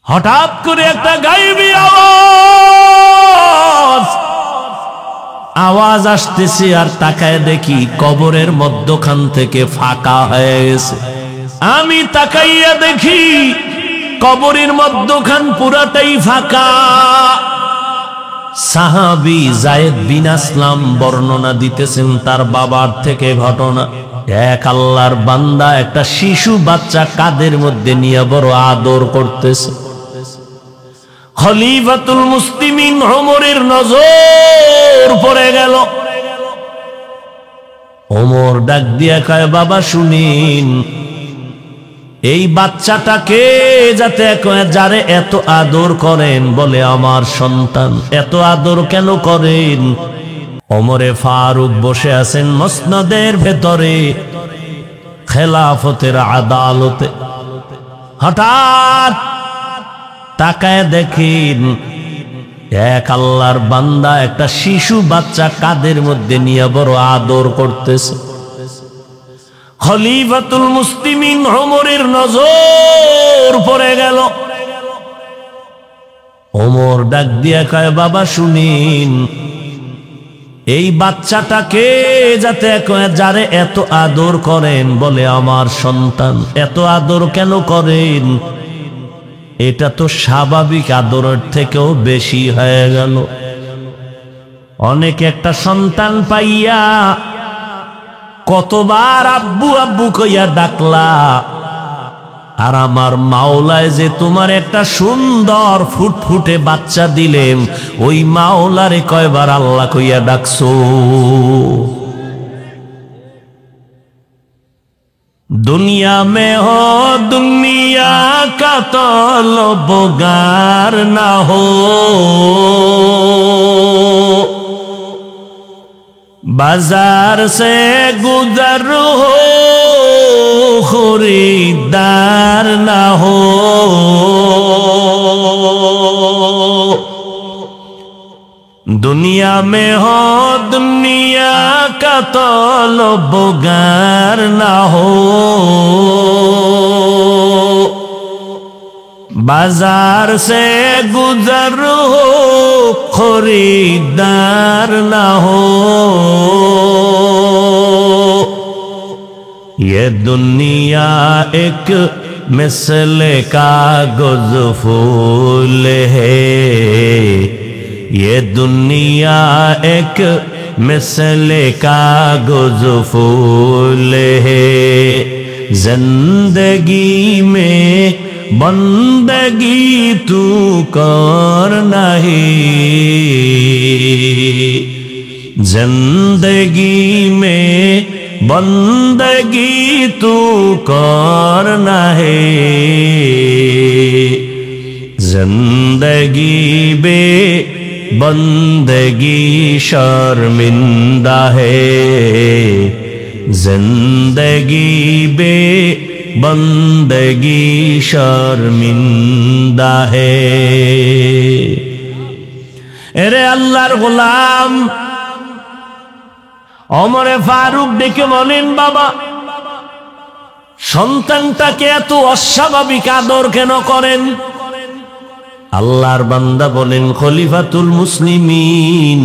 হঠাৎ করে একটা গায়েবী আওয়াজ আসতেছে, আর তাকায় দেখি কবরের মধ্যখান থেকে ফাঁকা হয়ে গেছে। আমি তাকাইয়া দেখি কবরের মধ্যখান পুরাটাই ফাঁকা। সাহাবী যায়েদ বিন আসলাম বর্ণনা দিতেছেন তার বাবার থেকে ঘটনা। এক আল্লাহর বান্দা একটা শিশু বাচ্চা কাঁধের মধ্যে নিয়ে বড় আদর করতেছে। খলিফাতুল মুসলিমিন ওমরের নজর পড়ে গেল। ওমর ডাক দিয়া কয়, বাবা শুনিন, এই বাচ্চাটাকে যারে এত আদর করেন, বলে আমার সন্তান। এত আদর কেন করেন? ওমরে ফারুক বসে আছেন মসনদের ভেতরে, খেলাফতের আদালতে। হঠাৎ তাকায় দেখেন এক আল্লাহর বান্দা একটা শিশু বাচ্চা কাঁধের মধ্যে নিয়ে বড় আদর করতেছে। খলিফাতুল মুসলিমিন ওমরের নজর পড়ে গেল। ওমর ডাক দিয়া কয়, বাবা শুনিন, এই বাচ্চাটাকে যারে এত আদর করেন, বলে আমার সন্তান। এত আদর কেন করেন? এটা তো স্বাভাবিক আদরের থেকেও বেশি হয়ে গেল। অনেকে একটা সন্তান পাইয়া কতবার আব্বু আব্বু কইয়া ডাকলা, আর আমার মাওলায় যে তোমার একটা সুন্দর ফুটফুটে বাচ্চা দিলেন, ওই মাওলারে কয়বার আল্লাহ কইয়া ডাকছো? दुनिया में हो दुनिया का तलबगार ना हो, बाजार से गुजर हो खरीदार ना हो। दुनिया में हो दुनिया का तलबगार ना हो, बाजार से गुजर हो खरीदार ना हो। ये दुनिया एक मिसले कागज फूल है, ये दुनिया एक मिसले कागज फूल है। जिंदगी में बंदगी तू कर नहीं, जिंदगी में बंदगी तू कर नहीं, जिंदगी बे बंदगी शर्मिंदा है, जिंदगी बे बंदगी शर्मिंदा है। এরে আল্লাহর গোলাম ওমরে ফারুক ডেকে বলেন, বাবা সন্তানটাকে এত অস্বাভাবিক আদর কেন করেন? আল্লাহর বান্দা বলেন, খলিফাতুল মুসলিমিন,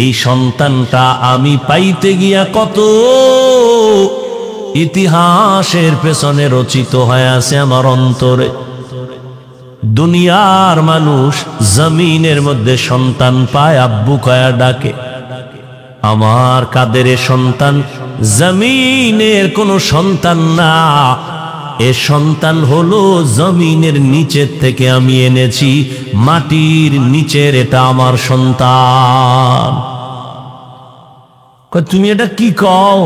এই সন্তানটা আমি পাইতে গিয়া কত ইতিহাসের পেছনে রচিত হয়ে আছে আমার অন্তরে। দুনিয়ার মানুষ জমিনের মধ্যে সন্তান পায় আব্বু কয়া ডাকে, আমার কাদের সন্তান জমিনের কোন সন্তান না, এ সন্তান হলো জমিনের নিচের থেকে আমি এনেছি, মাটির নিচের, এটা আমার সন্তান। তুমি এটা কি কও?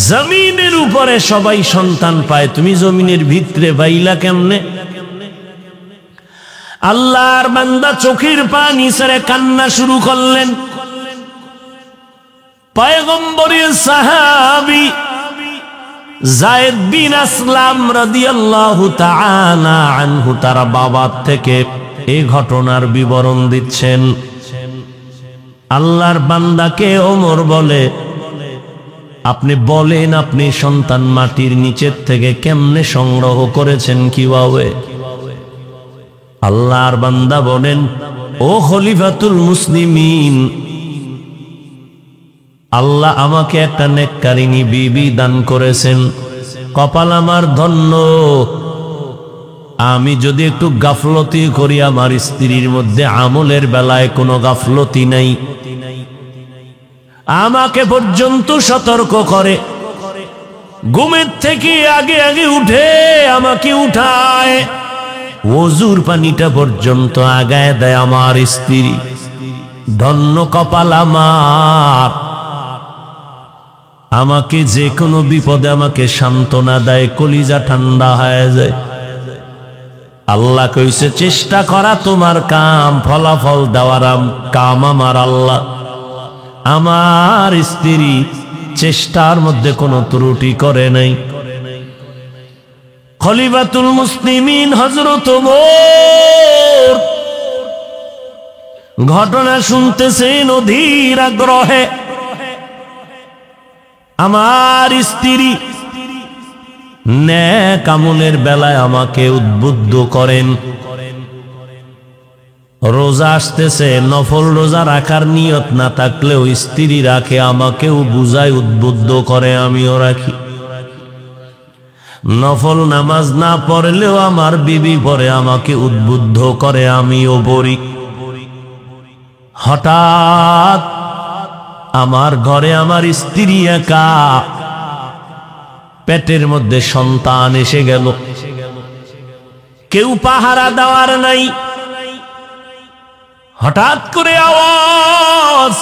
জমিনের উপরে সবাই সন্তান পায়, তুমি জমিনের ভিতরে পাইলা কেমনে? আল্লাহর বান্দা চোখের পানি ছেড়ে কান্না শুরু করলেন। পয়গম্বরের সাহাবী যায়েদ বিন আসলাম রাদিয়াল্লাহু তাআলা আনহু তার বাবার থেকে এই ঘটনার বিবরণ দিচ্ছেন। আল্লাহর বান্দাকে ওমর বলে, আপনি বলেন আপনি সন্তান মাটির নিচের থেকে কেমনে সংগ্রহ করেছেন, কিভাবে? আল্লাহর বান্দা বলেন, ও খলিফাতুল মুসলিমিন, আল্লাহ আমাকে একটা নেককারিনী বিবি দান করেছেন, কপাল আমার ধন্য। আমি যদি একটু গাফলতি করি, আমার স্ত্রীর মধ্যে আমলের বেলায় কোনো গাফলতি নাই, আমাকে পর্যন্ত সতর্ক করে, ঘুমের থেকে আগে আগে উঠে আমাকে উঠায়, ওযুর পানিটা পর্যন্ত আগায় দেয় আমার স্ত্রী। ধন্য কপাল আমার। আমাকে যে কোনো বিপদে আমাকে সান্ত্বনা দেয়, কলিজা ঠান্ডা হয়ে যায়। আল্লাহ কইছে, চেষ্টা করা তোমার কাম, ফলাফল দেওয়ার কাম আমার আল্লাহ। আমার স্ত্রী চেষ্টার মধ্যে কোনো ত্রুটি করে নাই। খলিফাতুল মুসলিমিন হযরত ওমর ঘটনা শুনতেছেন অধীর আগ্রহে। আমার স্ত্রী নেক আমলের বেলায় আমাকে উদ্বুদ্ধ করেন। রোজা আসতেছে, নফল রোজা রাখার নিয়ত না থাকলেও স্ত্রী রাখে, আমাকেও বুঝায়, উদ্বুদ্ধ করে, আমিও রাখি। নফল নামাজ না পড়লেও আমার বিবি পড়ে, আমাকে উদ্বুদ্ধ করে, আমিও পড়ি। হঠাৎ আমার ঘরে আমার স্ত্রী একা, পেটের মধ্যে সন্তান এসে গেল, কেউ পাহারা দেওয়ার নাই। হঠাৎ করে আওয়াজ,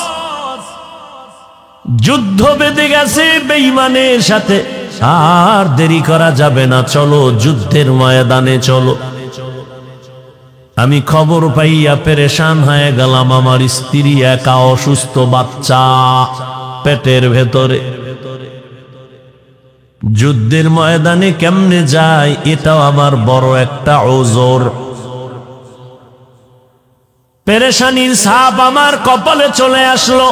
যুদ্ধ বেঁধে গেছে বেঈমানের সাথে, আর দেরি করা যাবে না, চলো যুদ্ধের ময়দানে চলো। আমি খবর পাইয়া পেরেশান হয়ে গেলাম, আমার স্ত্রী একা, অসুস্থ বাচ্চা পেটের ভেতরে, যুদ্ধের ময়দানে কেমনে যায়, এটাও আমার বড় একটা ওজর। পেরেশানির ছাপ আমার কপালে চলে আসলো।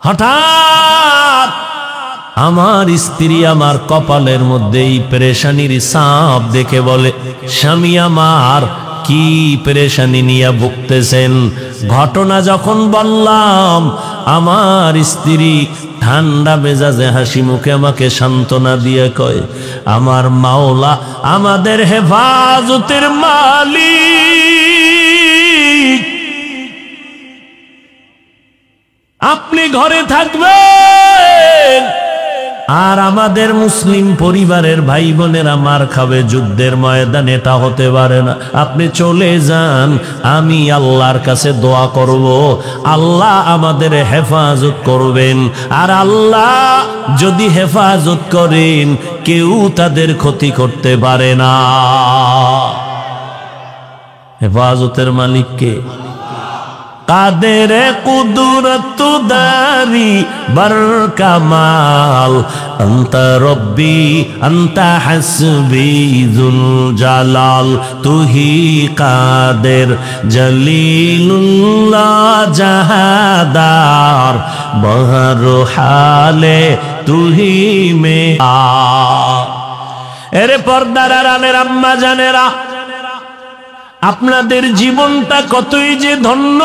হঠাৎ আমার স্ত্রী আমার কপালের মধ্যে এই পেরেশানির ছাপ দেখে বলে, স্বামী আমার কি পেরেশানি নিয়ে ভুগতেছেন? ঘটনা যখন বললাম, আমার স্ত্রী ঠান্ডা মেজাজে হাসি মুখে আমাকে সান্ত্বনা দিয়ে কয়, আমার মাওলা আমাদের হেফাজতের মালিক, আপনি ঘরে থাকবেন, আর আমাদের মুসলিম পরিবারের ভাই বোনেরা মার খাবে যুদ্ধের ময়দানে, এটা হতে পারে না। আপনি চলে যান, আমি আল্লাহর কাছে দোয়া করব, আল্লাহ আমাদের হেফাজত করবেন। আর আল্লাহ যদি হেফাজত করেন, কেউ তাদের ক্ষতি করতে পারে না। হেফাজতের মালিক কে? কাদের কুদরত দারি বার কামাল, আনতা রব্বি আনতা হাসবি যুল জালাল, তুহি কাদের জলিলুল্লাহ জাহাদার, বহর হালে তুহি মে আ। এরে পর্দার আড়ালের আম্মা জানেরা, আপনাদের জীবনটা কতই যে ধন্য।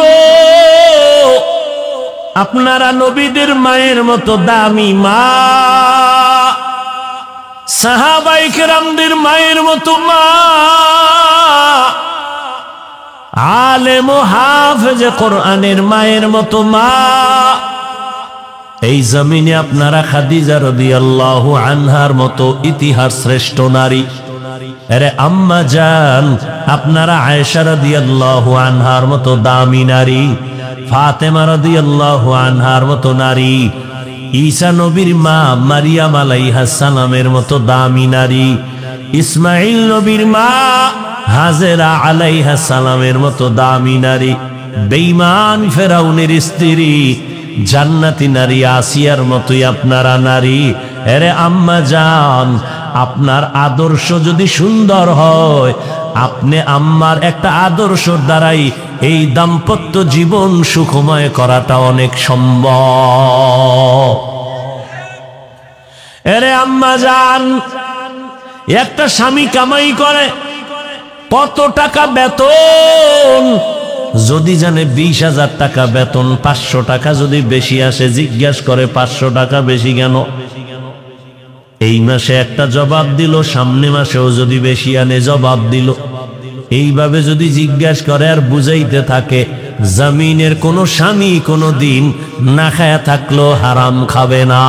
আপনারা নবীদের মায়ের মতো দামি মা, সাহাবায়ে কেরামদের মায়ের মতো মা, আলেম ও হাফেজে কোরআনের মায়ের মতো মা। এই জমিনে আপনারা খাদিজা রাদিয়াল্লাহু আনহার মতো ইতিহাস শ্রেষ্ঠ নারী। আরে আম্মা জান, আপনারা আয়েশা রাদিয়াল্লাহু আনহার মতো দামি নারী, ফাতেমা রাদিয়াল্লাহু আনহার মতো নারী, ঈসা নবীর মা মারিয়াম আলাইহাস সালামের মতো দামি নারী, ইসমাঈল নবীর মা হাজেরা আলাইহাস সালামের মতো দামি নারী, বেঈমান ফেরাউনের স্ত্রী জান্নাতি নারী আসিয়ার মতোই আপনারা নারী। আরে আম্মা জান, আপনার আদর্শ যদি সুন্দর হয়, আপনি আম্মার একটা আদর্শের দ্বারাই এই দাম্পত্য জীবন সুখময় করাটা অনেক সম্ভব। এরে আম্মা জান, একটা স্বামী কামাই করে কত টাকা বেতন, যদি জানে 20,000 টাকা বেতন, 500 টাকা যদি বেশি আসে জিজ্ঞাসা করে 500 টাকা বেশি কেন? এই মাসে একটা জবাব দিল, সামনে মাসেও যদি বেশি আনে জবাব দিল। এইভাবে যদি জিজ্ঞাসা করে আর বুঝাইতে থাকে, জমিনের কোন স্বামী কোনো দিন না খায়া থাকলো হারাম খাবে না।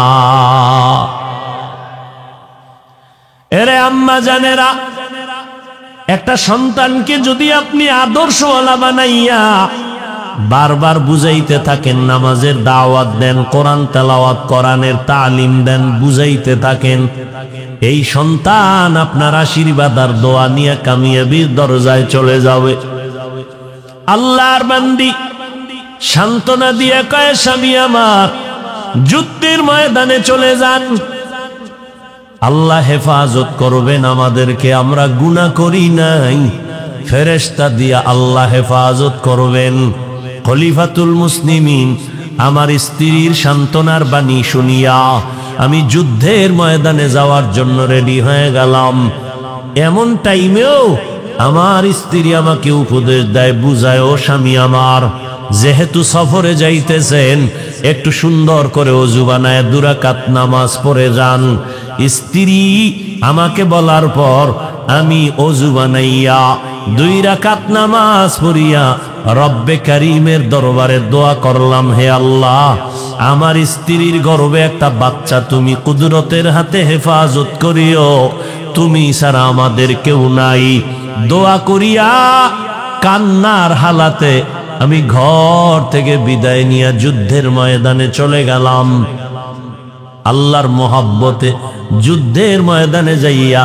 এরে আম্মা জানেরা, একটা সন্তানকে যদি আপনি আদর্শওয়ালা বানাইয়া বারবার বুঝাইতে থাকেন, নামাজের দাওয়াত দেন, কোরআন তেলাওয়াত, কোরআনের তালিম দেন, বুঝাইতে থাকেন, এই সন্তান আপনার আশীর্বাদ আর দোয়া নিয়ে কামিয়াবির দরজায় চলে যাবে। আল্লাহর বান্দি সান্ত্বনা দিয়ে কয়, স্বামী আমার যুদ্ধের ময়দানে চলে যান, আল্লাহ হেফাজত করবেন আমাদেরকে, আমরা গুনাহ করি নাই, ফেরেশতা দিয়া আল্লাহ হেফাজত করবেন। খলিফাতুল মুসলিমিন আমার স্ত্রীর সান্ত্বনার বাণী শুনিয়া আমি যুদ্ধের ময়দানে যাওয়ার জন্য রেডি হয়ে গেলাম। এমন টাইমেও আমার স্ত্রী আমাকে উপদেশ দেয়, বুঝায়, ও স্বামী আমার, যেহেতু সফরে যাইতেছেন একটু সুন্দর করে ওযু বানায় 2 রাকাত নামাজ পড়ে যান। স্ত্রী আমাকে বলার পর আমি ওযু বানাইয়া 2 রাকাত নামাজ পড়িয়া রব্বে কারীমের দরবারে দোয়া করলাম, হে আল্লাহ, আমার স্ত্রীর গর্ভে একটা বাচ্চা তুমি কুদরতের হাতে হেফাজত করিও, তুমি ছাড়া আমাদের কেউ নাই। দোয়া করিয়া কান্নার হালাতে আমি ঘর থেকে বিদায় নিয়ে যুদ্ধের ময়দানে চলে গেলাম। আল্লাহর মোহাব্বতে যুদ্ধের ময়দানে যাইয়া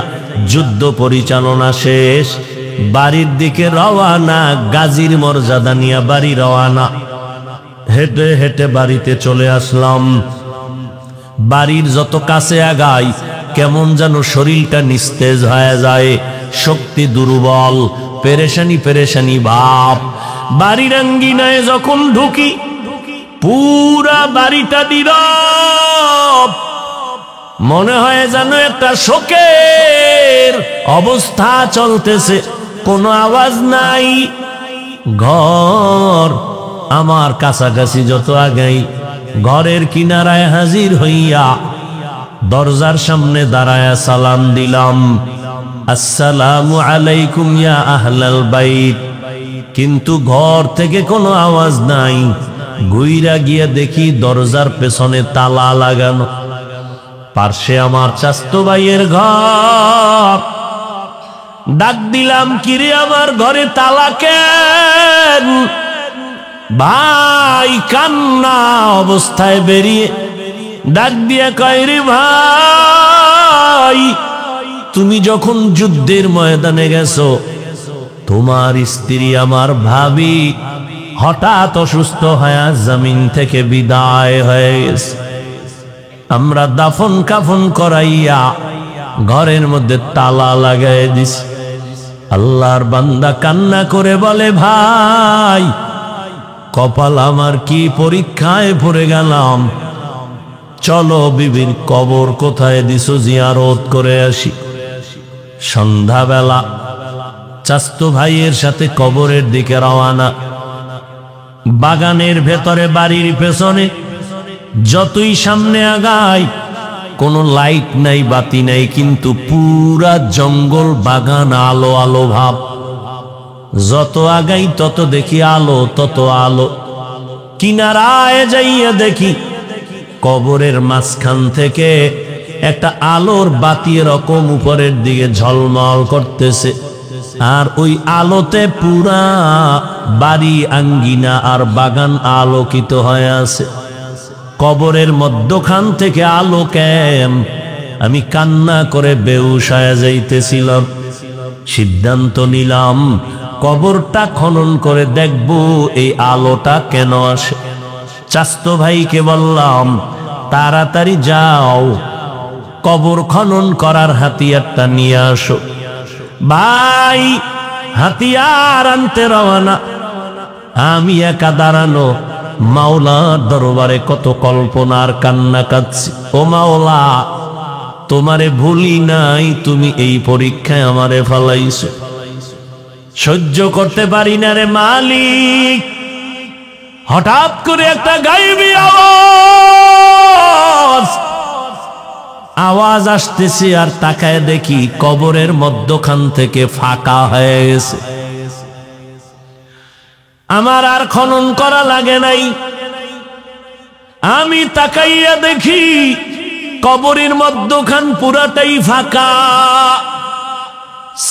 যুদ্ধ পরিচালনা শেষ, বাড়ির দিকে রওয়ানা, গাজীর মর্যাদা নিয়ে বাড়ি রওয়ানা। হেঁটে হেঁটে বাড়িতে চলে আসলাম। বাড়ির যত কাছে আগাই কেমন যেন শরীরটা নিস্তেজ হয়ে যায়, শক্তি দুর্বল, পেরেশানি পেরেশানি ভাব। বাড়ির আঙ্গিনায় যখন ঢুকি পুরা বাড়িটা নীরব, মনে হয় যেন একটা শোকের অবস্থা চলতেছে, কোনো আওয়াজ নাই। ঘর আমার কাছাকাছি যত আগাই, ঘরের কিনারায় হাজির হইয়া দরজার সামনে দাঁড়ায়া সালাম দিলাম, আসসালামু আলাইকুম ইয়া আহলাল বাইত। কিন্তু ঘর থেকে কোনো আওয়াজ নাই। ঘুইরা গিয়ে দেখি দরজার পেছনে তালা লাগানো, পার্শ্বে আমার চাচতো ভাইয়ের ঘর। ডাক দিলাম, কিরে আমার ঘরে তালা কেন? ভাই কান্না অবস্থায় বেরিয়ে ডাক দিয়া কয়, রে ভাই, তুমি যখন যুদ্ধের ময়দানে গেছো, তোমার স্ত্রী আমার ভাবি হঠাৎ অসুস্থ হয়ে জমিন থেকে বিদায় হয়ে গেছে। আমরা দাফন কাফন করাইয়া ঘরের মধ্যে তালা লাগাই দিস। আল্লাহর বান্দা কান্না করে বলে, ভাই, কপাল আমার কি পরীক্ষায় পড়ে গেলাম, চলো বিবির কবর কোথায় দিছো জিয়ারত করে আসি। সন্ধ্যাবেলা চাচতো ভাইয়ের সাথে কবরের দিকে রওয়ানা। বাগানের ভেতরে, বাড়ির পেছনে যতই সামনে আগাই কোনো লাইট নাই, বাতি নাই, কিন্তু পুরা জঙ্গল, বাগান, আলো আলো ভাব। যত আগাই তত দেখি আলো, তত আলো। কিনারায় যাইয়া দেখি কবরের মাঝখান থেকে একটা আলোর বাতি এরকম উপরের দিকে ঝলমল করতেছে, আর ওই আলোতে পুরা বাড়ি, আঙ্গিনা আর বাগান আলোকিত হয়ে আছে। কবরের মধ্যখান থেকে আলো কেম, আমি কান্না করে বেহুশ হয়ে যাইতেছিলাম। সিদ্ধান্ত নিলাম কবরটা খনন করে দেখব এই আলোটা কেন আসে। চাচতো ভাইকে বললাম, তাড়াতাড়ি যাও, কবর খনন করার হাতিয়ারটা নিয়ে আসো। ভাই হাতিয়ার আনতে রওনা। আমি একা দাঁড়ানো, মাওলার দরবারে কত কল্পনার কান্না কাঁদছি। ও মাওলা, তোমারে ভুলি নাই, তুমি এই পরীক্ষায় আমারে ফালাইছো। সহ্য করতে পারি না রে মালিক। হঠাৎ করে একটা গায়েবী আওয়াজ আসতেছে, আর তাকায় দেখি কবরের মধ্যখান থেকে ফাঁকা হয়ে গেছে। আমার আর খনন করা লাগে নাই, আমি তাকাইয়া দেখি কবরের মধ্যখান পুরাটাই ফাঁকা।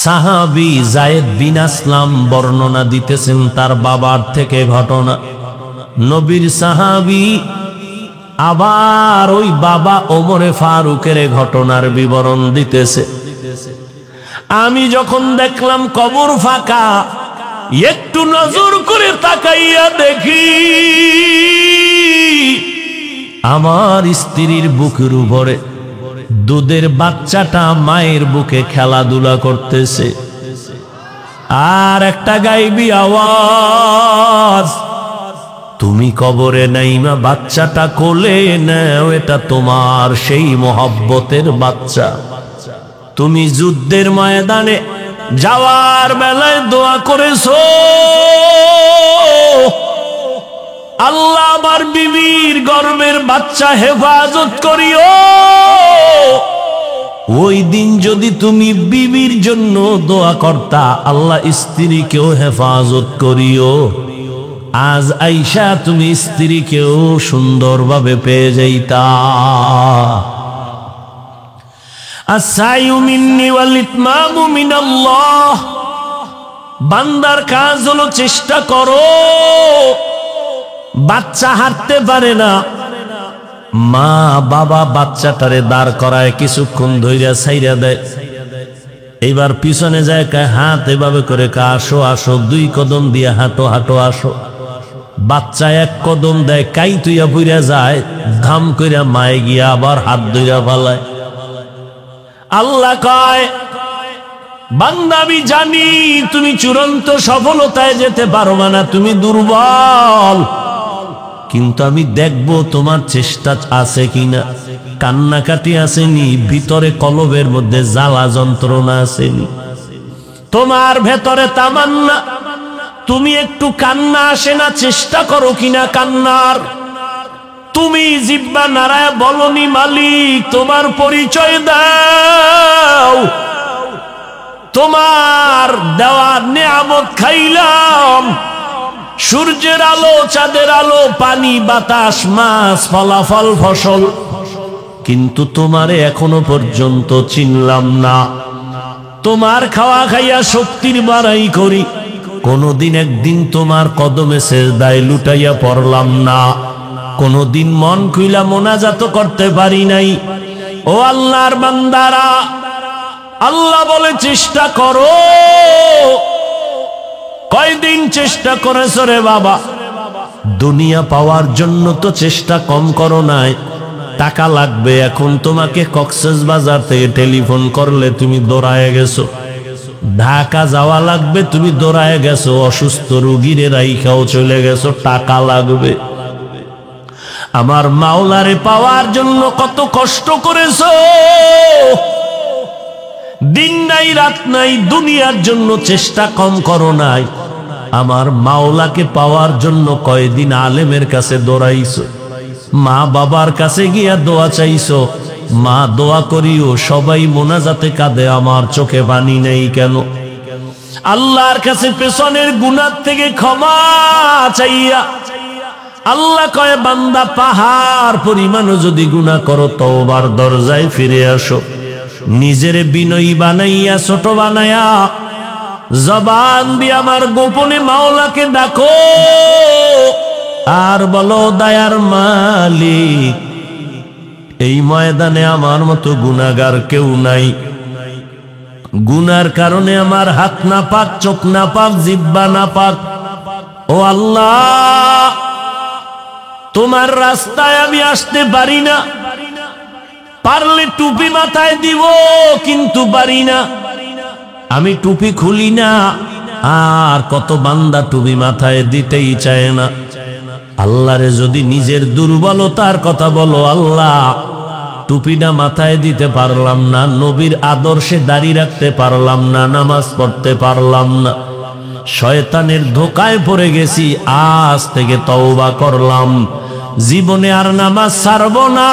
সাহাবী যায়েদ বিন আসলাম বর্ণনা দিতেছেন তার বাবার থেকে ঘটনা। নবীর সাহাবী আবার ওই বাবা ওমরে ফারুকের ঘটনার বিবরণ দিতেছে। আমি যখন দেখলাম কবর ফাঁকা, একটু নজর করে তাকাইয়া দেখি আমার স্ত্রীর বুকের উপরে দুধের বাচ্চাটা মায়ের বুকে খেলাধুলা করতেছে। আর একটা গায়েবী আওয়াজ, তুমি কবরে নাইমা বাচ্চাটা কোলে নাও, এটা তোমার সেই মোহব্বতের বাচ্চা। তুমি যুদ্ধের ময়দানে যাওয়ার বেলায় দোয়া করেছো, আল্লাহ আমার বিবির গর্ভের বাচ্চা হেফাজত করিও। ওই দিন যদি তুমি বিবির জন্য দোয়া করতা, আল্লাহ স্ত্রীকেও হেফাজত করিও। আজ আইসা তুমি স্ত্রীকেও সুন্দরভাবে পেয়ে যাইতা। আস-সাইয়ু মিন্নি ওয়াল ইতমামু মিনাল্লাহ। বান্দার কাজ হলো চেষ্টা করো। বাচ্চা হাঁটতে পারে না, মা বাবা বাচ্চাটারে দাঁড় করায় কিছুক্ষণ ধইরা ছাইরা দেয়, এইবার পিছনে যায় হাত এভাবে করে আসো আসো, 2 কদম দিয়ে হাঁটো হাঁটো আসো। বাচ্চা 1 কদম দেয়, কাই তুইয়া পুইরা যায়, ধাম কইরা মায়ে গিয়া আবার হাত ধইরা ফালায়। আল্লাহ কয়, বান্দা আমি জানি তুমি চূড়ান্ত সফলতায় যেতে পারবা না, তুমি দুর্বল, কিন্তু আমি দেখব তোমার চেষ্টা আছে কিনা, কান্নাকাটি আসেনি, ভিতরে কলবের মধ্যে জ্বালা যন্ত্রণা আসেনি, তোমার ভেতরে তামান্না, তুমি একটু কান্না আসে না, চেষ্টা করো কিনা কান্নার। তুমি জিহ্বা নাড়ায় বলনি মালিক তোমার পরিচয় দাও, তোমার দেওয়া নেয়ামত খাইলাম, সূর্যের আলো, চাঁদের আলো, পানি, বাতাস, মাছ, ফলাফল, ফসল, কিন্তু তোমারে এখনো পর্যন্ত চিনলাম না। তোমার খাওয়া খাইয়া শক্তির বাড়াই করি, কোনদিন একদিন তোমার কদমে সেজদায় লুটাইয়া পড়লাম না, কোনদিন মন খুইলা মোনাজাত করতে পারি নাই। ও আল্লাহর বান্দারা, আল্লাহ বলে চেষ্টা করো। কয়দিন চেষ্টা করেছো রে বাবা? দুনিয়া পাওয়ার জন্য তো চেষ্টা কম করো নাই। টাকা লাগবে, এখন তোমাকে কক্সবাজার থেকে টেলিফোন করলে তুমি দৌড়ায় গেছো। ঢাকা যাওয়া লাগবে, তুমি দৌড়ায় গেছো। অসুস্থ রোগীরে রাইখাও চলে গেছো, টাকা লাগবে। আমার মাওলারে পাওয়ার জন্য কত কষ্ট করেছো, দিন নাই রাত নাই, দুনিয়ার জন্য চেষ্টা কম করো নাই। আমার মাওলাকে পাওয়ার জন্য কয়দিন আলেমের কাছে দৌড়াইছো, মা বাবার কাছে গিয়া দোয়া চাইছো। মা দোয়া করিও, সবাই মোনাজাতে কাঁদে, আমার চোখে পানি নেই কেন? আল্লাহর কাছে পেছনের গুনাহ থেকে ক্ষমা চাইয়া আল্লাহ কয়, বান্দা পাহাড় পরিমাণও যদি গুনাহ করো, তওবার দরজায় ফিরে আসো। নিজের বিনয়ী বানাইয়া, ছোট বানাইয়া, জবান দিয়ে আমার গোপনে মাওলাকে ডাকো আর বলো, দয়ার মালিক, এই ময়দানে আমার মতো গুনাহগার কেউ নাই। গুনার কারণে আমার হাত না পাক, চোখ না পাক, জিহ্বা না পাক। ও আল্লাহ, তোমার রাস্তায় আমি আসতে পারি না, পারলে টুপি মাথায় দিব, কিন্তু পারি না। আমি টুপি খুলি না, আর কত বান্দা টুপি মাথায় দিতেই চায় না। আল্লাহরে যদি নিজের দুর্বলতার কথা বলো, আল্লাহ টুপিটা মাথায় দিতে পারলাম না, নবীর আদর্শে দাঁড়িয়ে রাখতে পারলাম না, নামাজ পড়তে পারলাম না, শয়তানের ধোকায় পড়ে গেছি। আজ থেকে তওবা করলাম, জীবনে আর নামাজ ছাড়বো না,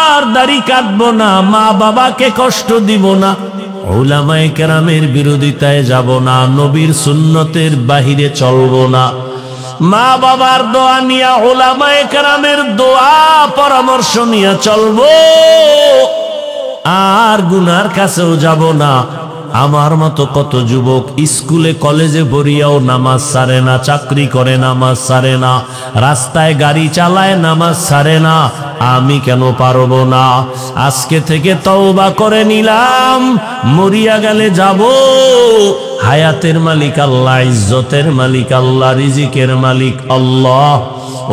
আর দাড়ি কাটবো না, মা বাবাকে কষ্ট দিব না, উলামায়ে কেরামের বিরোধিতায় যাব না, নবীর সুন্নতের বাহিরে চলবো না, মা বাবার দোয়া নিয়া, উলামায়ে কেরামের দোয়া পরামর্শ নিয়া চলবো, আর গুনার কাছেও যাব না। আমার মতো কত যুবক স্কুলে কলেজে পড়িয়াও নামাজ ছাড়ে না, চাকরি করে নামাজ ছাড়ে না, রাস্তায় গাড়ি চালায় নামাজ ছাড়ে না। আমি কেন পারবো না? আজকে থেকে তওবা করে নিলাম, মরিয়া গেলে যাব, হায়াতের মালিক আল্লাহ, ইজ্জতের মালিক আল্লাহ, রিজিকের মালিক আল্লাহ।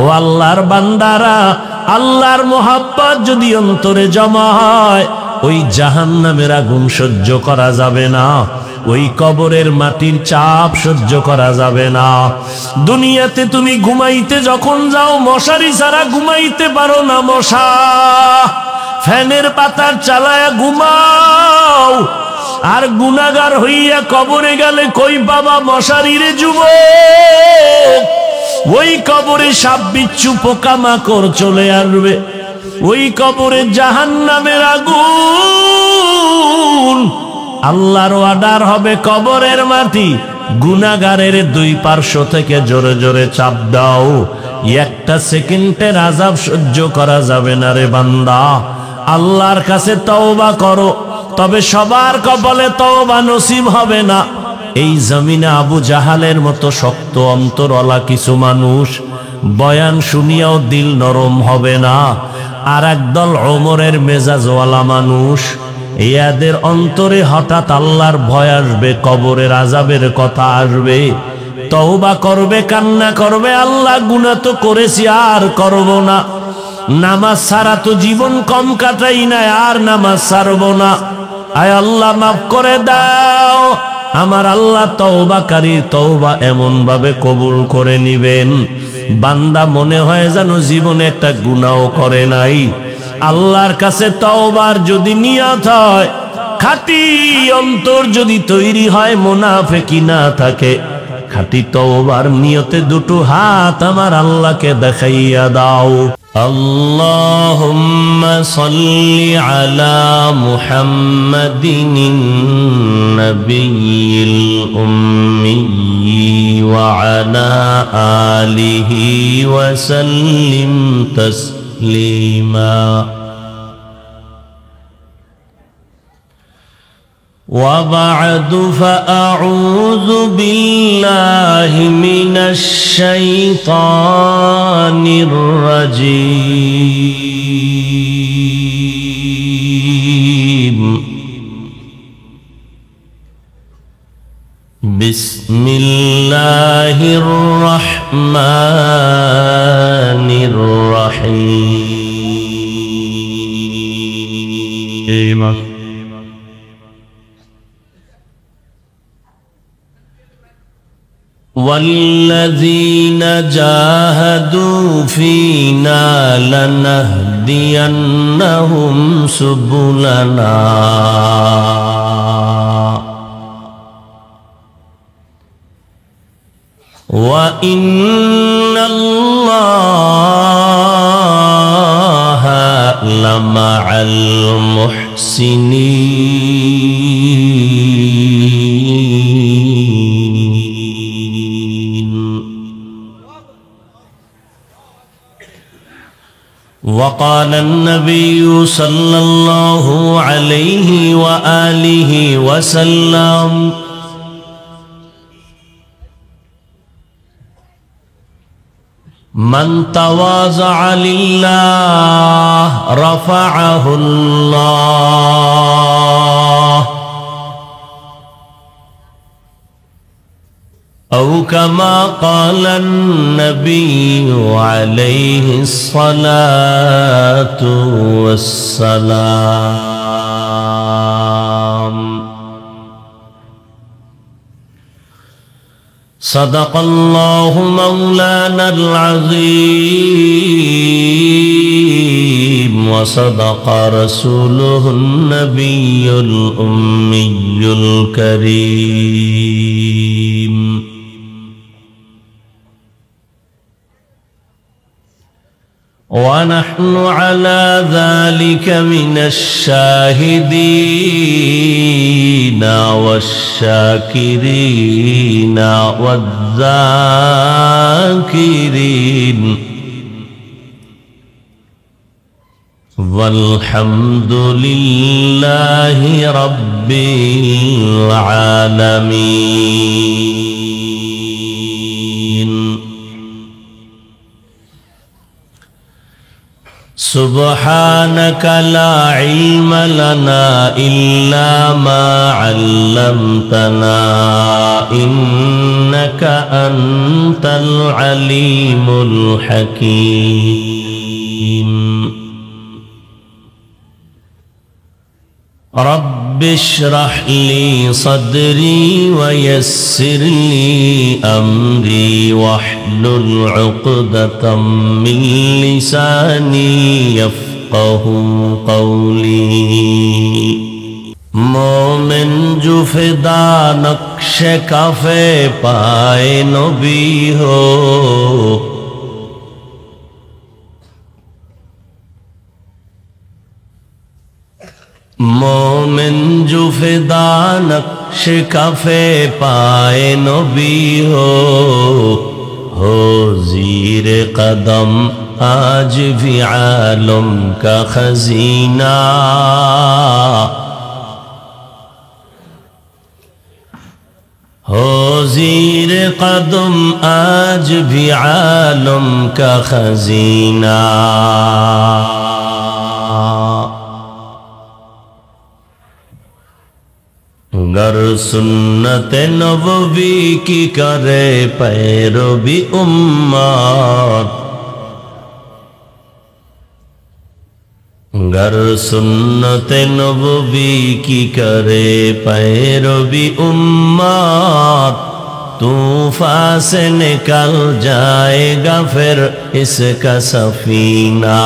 ও আল্লাহর বান্দারা, আল্লাহর মোহাব্বত যদি অন্তরে জমা হয়, ওই জাহান্নামের আগুন সহ্য করা যাবে না, ওই কবরের মাটির চাপ সহ্য করা যাবে না। দুনিয়াতে তুমি ঘুমাইতে যখন যাও, মশারি ছাড়া ঘুমাইতে পারো না, মশা ফ্যানের পাতার চালায়া ঘুমাও, আর গুনাহগার হইয়া কবরে গেলে কই বাবা মশারিরে যুবক? ওই কবরে সাপ বিচ্ছু পোকামাকড় চলে আসবে, ওই কবরে জাহান্নামের আগুন। আল্লাহর অর্ডার হবে, কবরের মাটি গুনাহগারের দুই পার্শ্ব থেকে জোরে জোরে চাপ দাও, একটা সেকেন্ডের আযাব সহ্য করা যাবে না রে বান্দা। আল্লাহর কাছে তওবা করো, তবে সবার কপালে তওবা নসিব হবে না। এই জমিনে আবু জাহালের মতো শক্ত অন্তরওয়ালা কিছু মানুষ, বয়ান শুনিয়াও দিল নরম হবে না, আর একদল ওমরের মেজাজওয়ালা মানুষ, এদের অন্তরে হঠাৎ আল্লাহর ভয় আসবে, কবরের আযাবের কথা আসবে, তওবা করবে, কান্না করবে, আল্লাহ গুনাহ তো করেছি আর করব না, নামাজ ছাড়া তো জীবন কম কাটাই না, আর নামাজ ছাড়ব না, আয় আল্লাহ মাফ করে দাও। আমার আল্লাহ তওবাকারীর তওবা এমন ভাবে কবুল করে নিবেন, বান্দা মনে হয় যেন জীবনে একটা গুনাহও করে নাই। আল্লাহর কাছে তওবার যদি নিয়ত হয়, খাঁটি অন্তর যদি তৈরি হয়, মুনাফিকি না থাকে, খাঁটি তওবার নিয়তে দুটো হাত আমার আল্লাহকে দেখাইয়া দাও। আল্লাহুম্মা সাল্লি আলা মুহাম্মাদিন নবিয়্যিল উম্মি ওয়া আলা আলিহি ওয়া সাল্লিম তাসলিমা। وبعد فأعوذ بالله من الشيطان الرجيم. بسم الله الرحمن الرحيم. والذين جاهدوا فينا لنهدينهم سبلنا وإن الله لمع المحسنين. وقال النبي صلى الله عليه وآله وسلم: من تواضع لله رفعه الله، أو كما قال النبي عليه الصلاة والسلام. صدق الله مولانا العظيم وصدق رسوله النبي الأمي الكريم ونحن على ذلك من الشاهدين والشاكرين والذاكرين والحمد لله رب العالمين سبحانك لا علم لنا إلا ما علمتنا إنك أنت العليم الحكيم رب اشرح لي صدري ويسر لي أمري واحلل عقدة من لساني يفقه قولي مومن جو فدا نقش کافے پائے نبی ہو مومن جو فدا نقش کفے پائے نبی ہو زیر قدم آج بھی عالم کا خزینہ ہو زیر قدم آج بھی عالم کا خزینہ گر سنت نبوی کی کرے پیروی امت گر سنت نبوی کی کرے پیروی امت طوفان سے نکل جائے گا پھر اس کا سفینہ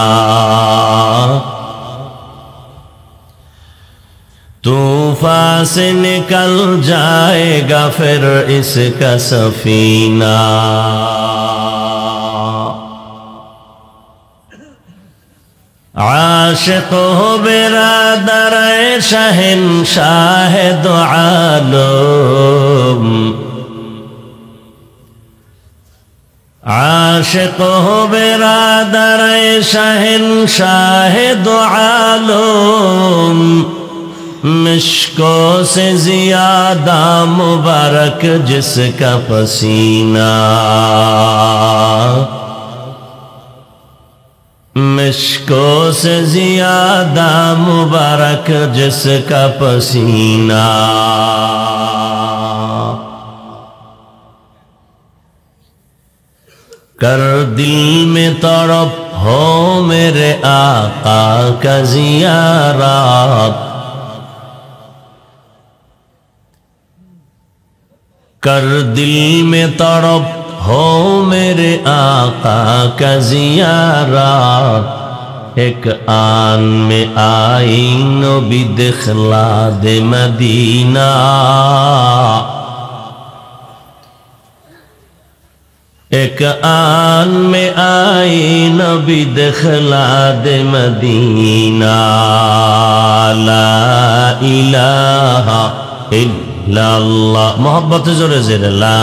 طوفان سے نکل جائے گا پھر اس کا سفینہ عاشق ہو برادر شہنشاہ دو عالم عاشق ہو برادر شہنشاہ دو عالم مشکوں سے زیادہ مبارک جس کا پسینہ مشکوں سے زیادہ مبارک جس کا پسینہ کر دل میں تڑپ ہو میرے آقا کا زیارت کر دل میں تڑپ ہو میرے آقا کا زیارت ایک آن میں آئین بھی دخلا دے مدینہ ایک آن میں آئین بھی دخلا دے مدینہ لا الہ الا اللہ محبت زور زیر لا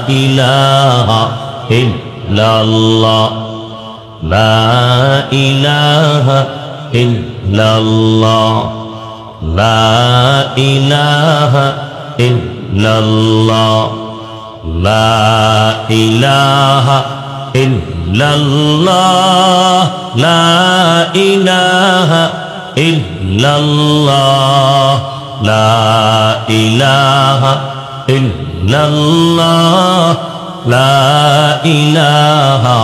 الہ الا اللہ لا الہ الا اللہ لا الہ الا اللہ لا الہ الا اللہ لا الہ الا اللہ لا الہ الا اللہ لا الہ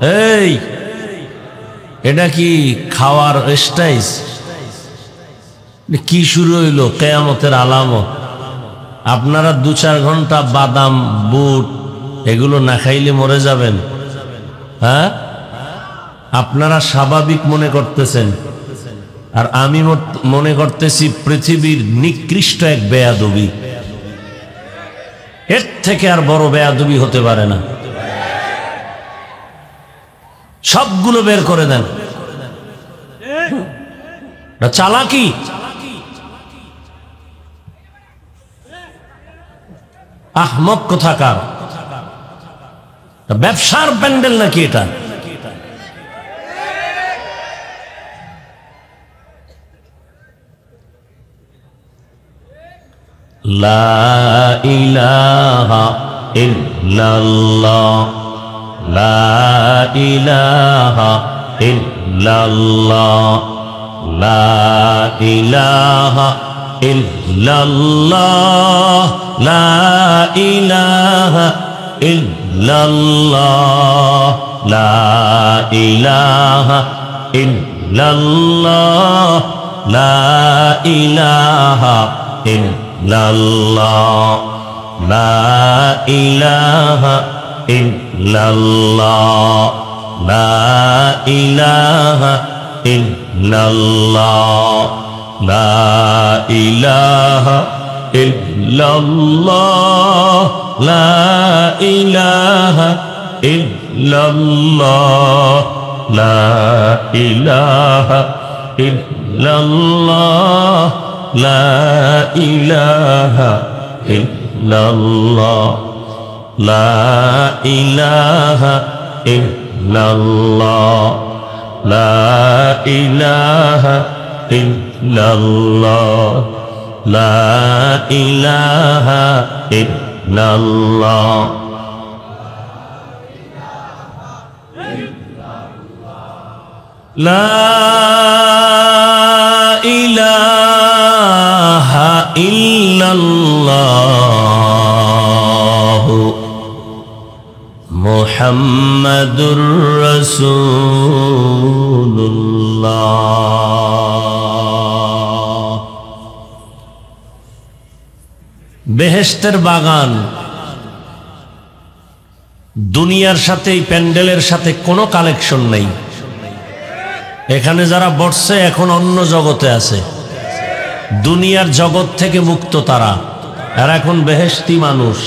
এই এটা কি খাওয়ার স্টাইল কি শুরু হইল? কিয়ামতের আলামত। আপনারা 2-4 ঘন্টা বাদাম বুট এগুলো না খাইলে মরে যাবেন। হ্যাঁ, আপনারা স্বাভাবিক মনে করতেছেন, আর আমি মনে করতেছি পৃথিবীর নিকৃষ্ট এক বেয়াদবি। এর থেকে আর বড় বেয়াদবি হতে পারে না। সবগুলো বের করে দেন। চালাকি, আহমক কোথাকার। ব্যবসার প্যান্ডেল নাকি এটা? লা ইলাহা ইল্লাল্লাহ, লা ইলাহা ইল্লাল্লাহ, লা ইলাহা ইল্লাল্লাহ, লা ইলাহা ইল্লাল্লাহ, লা ইলাহা ইল্লাল্লাহ, লা ইলাহা ইল্লাল্লাহ, লা ইলাহা ইল্লাল্লাহ, লা ইলাহা ইল্লাল্লাহ, লা ইলাহা ইল্লাল্লাহ, লা ইলাহা ইল্লাল্লাহ, লা ইলাহা ইল্লাল্লাহ, লা ইলাহা ইল্লাল্লাহ, লা ইলাহা ইল্লাল্লাহ, লা ইলাহা ইল্লাল্লাহ, লা ইলাহা ইল্লাল্লাহ। লা ইলাহা ইল্লাল্লাহ মুহাম্মাদুর রাসূলুল্লাহ। বেহেশতের বাগান, দুনিয়ার সাথে এই প্যান্ডেলের সাথে কোনো কালেকশন নেই। এখানে যারা বসছে এখন অন্য জগতে আছে, দুনিয়ার জগৎ থেকে মুক্ত তারা, আর এখন বেহেশতি মানুষ।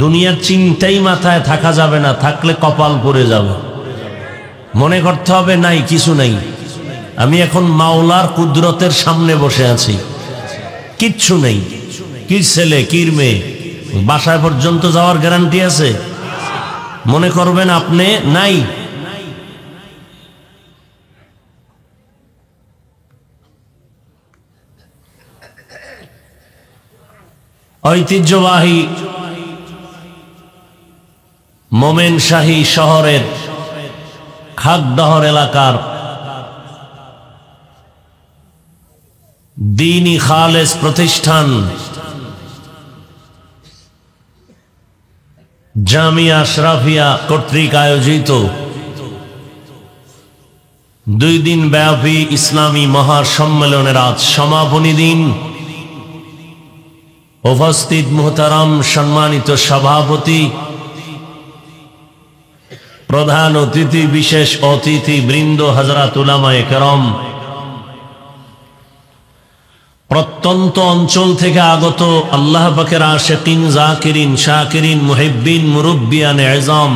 দুনিয়ার চিন্তাই মাথায় থাকা যাবে না, থাকলে কপাল পড়ে যাবে। মনে করতে হবে নাই, কিছু নাই, আমি এখন মাওলার কুদরতের সামনে বসে আছি, কিচ্ছু নেই। কি ছেলে কির মেয়ে, বাসায় পর্যন্ত যাওয়ার গ্যারান্টি আছে? মনে করবেন আপনি নাই। ঐতিহ্যবাহী মোমেনশাহী শহরের খাগদহর এলাকার দ্বীনি খালেস প্রতিষ্ঠান জামিয়া আশরাফিয়া কর্তৃক আয়োজিত 2 দিন ব্যাপী ইসলামী মহাসম্মেলনের আজ সমাপনী দিন। উপস্থিত মুহতারাম সম্মানিত সভাপতি, প্রধান অতিথি, বিশেষ অতিথি বৃন্দ, হযরত উলামায়ে কেরাম, প্রত্যন্ত অঞ্চল থেকে আগত আল্লাহ পাকের আশিকিন, জাকিরিন, শাকিরিন, মুহিব্বিন, মুরব্বিয়ান এজাম,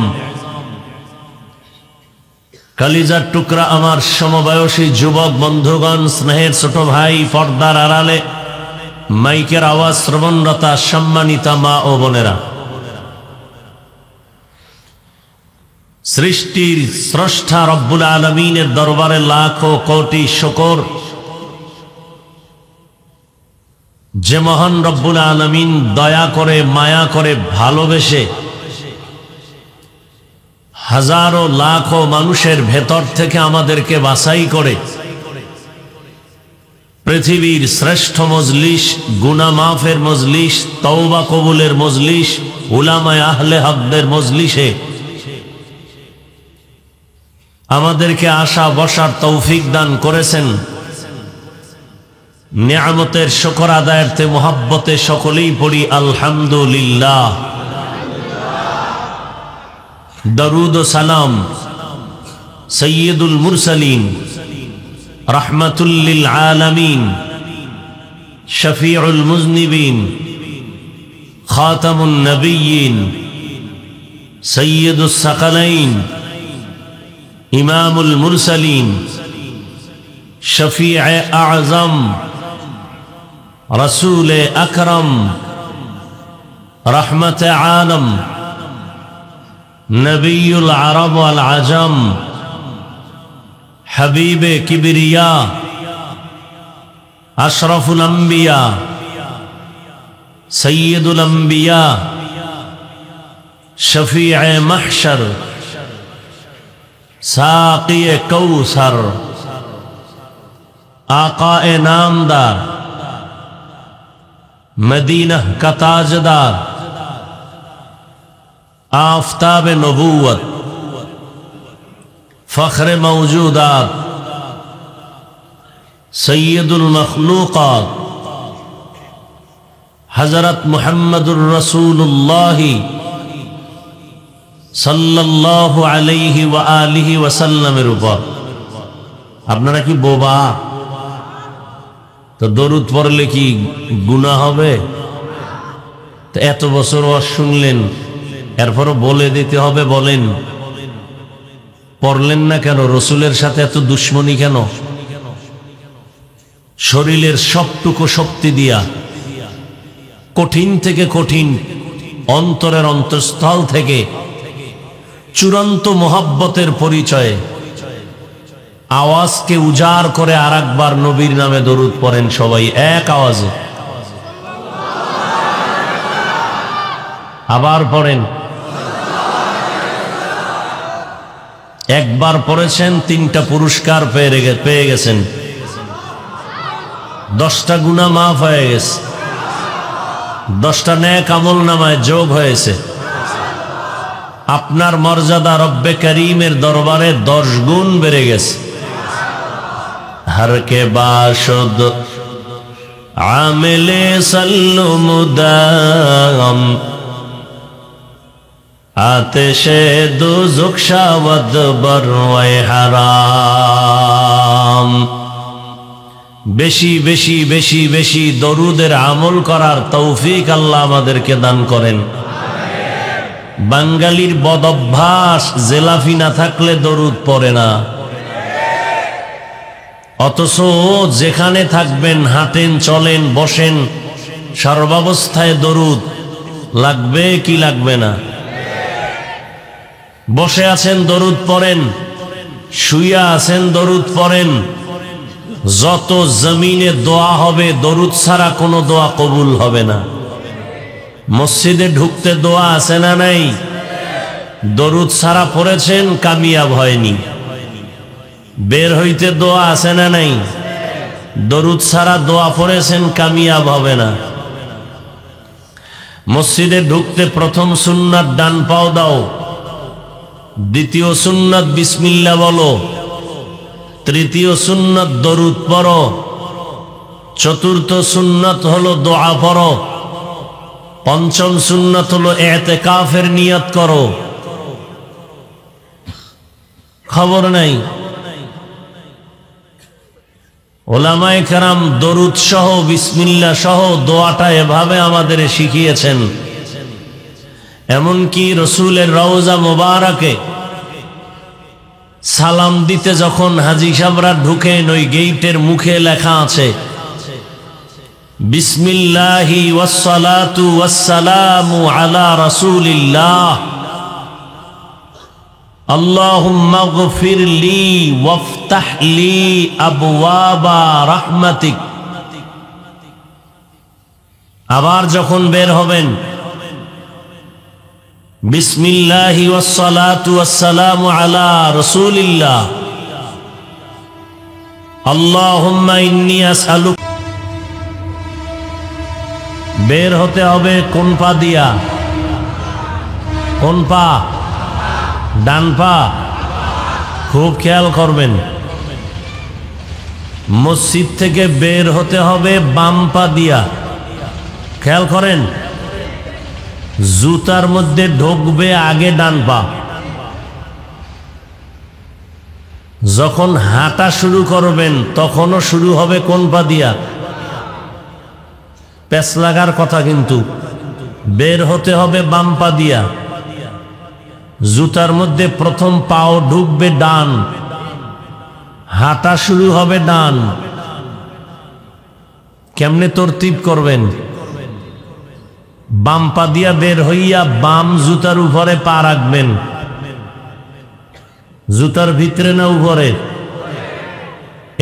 কলিজার টুকরা আমার সমবয়সী যুবক বন্ধুগণ, স্নেহের ছোট ভাই, পর্দার আড়ালে মাইকের আওয়াজ শ্রবণরতা সম্মানিতা মা ও বোনেরা, সৃষ্টির স্রষ্টা রব্বুল আলামিনের দরবারে লাখো কোটি শুকর, যে মহান রব্বুল আলামিন দয়া করে, মায়া করে, ভালোবেসে হাজারো লাখো মানুষের ভেতর থেকে আমাদেরকে বাছাই করে পৃথিবীর শ্রেষ্ঠ মজলিস, গুনাহ মাফের মজলিস, তওবা কবুলের মজলিস, উলামায়ে আহলে হকদের মজলিসে আমাদেরকে আসা বসার তৌফিক দান করেছেন। নিয়ামতের শুকর আদায়ার্থে মুহাব্বতে সকলেই পড়ি আলহামদুলিল্লাহ। দরুদ ও সালাম সৈয়দুল মুরসালিন রাহমাতুল লিল আলামিন শফিউল মুজনিবিন খাতামুন নবিয়্যিন সৈয়দুস সাকালাইন ইমামুল মুরসালিন শফিউ আযম রসুল আকরম রহমত আলম নবীউল আরব ওয়াল আজম হাবিবে কিবরিয়া আশরাফুল আম্বিয়া সৈয়দুল আম্বিয়া শফিউ মাহশর সাকি কৌসর आकाए नामदार मदीना का ताजदार आफताब नबूवत फख्र मौजूदात सैयदुल मखलूकात हजरत मुहम्मदुर रसूलुल्लाह सल्लल्लाहु अलैहि व आलिहि वसल्लमेर ऊपर আপনারা কি বোবা? তো দরুদ পড়লে কি গুনাহ হবে? তো এত বছর ওয়াজ শুনলেন, এরপরও বলে দিতে হবে? বলেন, পড়লেন না কেন? রসুলের সাথে এত দুশ্মনী কেন? শরীরের সবটুকু শক্তি দিয়া কঠিন থেকে কঠিন অন্তরের অন্তঃস্থল থেকে চূড়ান্ত মোহাব্বতের পরিচয়ে আওয়াজকে উজাড় করে আর একবার নবীর নামে দরুদ পড়েন সবাই এক আওয়াজে। আবার পড়েন। একবার পড়েছেন, 3টা পুরস্কার পেয়ে গেছেন, 10টা গুনাহ মাফ হয়ে গেছে, 10টা নেক আমল নামায় যোগ হয়েছে। আপনার মর্যাদা রব্বে করিমের দরবারে 10 গুণ বেড়ে গেছে। हर के बाशुद आमिले सल्लु मुदाम आतिशे दुज़ुक शावद बरवे हराम। বেশি বেশি বেশি বেশি দরুদের আমল করার তৌফিক আল্লাহ আমাদেরকে দান করেন। বাঙালির বদঅভ্যাস, জেলাফি না থাকলে দরুদ পড়ে না, অথচ যেখানে থাকবেন, হাঁটেন, চলেন, বসেন, সর্বাবস্থায় দরুদ লাগবে কি লাগবে না? বসে আছেন দরুদ পড়েন, শুইয়া আছেন দরুদ পড়েন। যত জমিনে দোয়া হবে, দরুদ ছাড়া কোনো দোয়া কবুল হবে না। মসজিদে ঢুকতে দোয়া আছে না নাই? দরুদ ছাড়া পড়েছেন, কামিয়াব হয়নি। বের হইতে দোয়া আছে না নাই? দরুদ ছাড়া দোয়া পড়েছেন, কামিয়াব হবে না। মসজিদে ঢুকতে প্রথম সুন্নাত ডান পাও দাও, দ্বিতীয় সুন্নাত বিসমিল্লাহ বলো, তৃতীয় সুন্নাত দরুদ পড়ো, চতুর্থ সুন্নাত হলো দোয়া পড়ো, পঞ্চম সুন্নাত হলো ইতিকাফের নিয়ত করো। খবর নাই? ওলামায়ে কেরাম দরুদ সহ বিসমিল্লাহ সহ দোয়াটা এভাবে আমাদের শিখিয়েছেন। এমনকি রসুলের রওজা মোবারকে সালাম দিতে যখন হাজী সাহেবরা ঢুকেন, ওই গেইটের মুখে লেখা আছে বিসমিল্লাহি ওয়াসসালাতু ওয়াসসালামু আলা রাসূলিল্লাহ আল্লাহুম্মা গফির লি ওয়াফতাহ লি আবওয়াবা রাহমাতিক। আবার যখন বের হবেন, বিসমিল্লাহি ওয়াসসালাতু ওয়াসসালামু আলা রাসূলিল্লাহ আল্লাহুম্মা ইন্নী আসআলুক। বের হতে হবে কোন পা দিয়া? কোন পা? ডান পা। খুব খেয়াল করবেন, মসজিদ থেকে বের হতে হবে বাম পা দিয়া। খেয়াল করেন, জুতার মধ্যে ঢুকবে আগে ডান পা। যখন হাঁটা শুরু করবেন তখনও শুরু হবে কোন পা দিয়া? প্যাচ লাগার কথা, কিন্তু বের হতে হবে বাম পা দিয়া। জুতার মধ্যে প্রথম পাও ঢুকবে ডান, হাঁটা শুরু হবে ডান। কেমনে তরতিব করবেন? বাম পা দিয়া বের হইয়া বাম জুতার উপরে পা রাখবেন। জুতার ভিতরে না উপরে?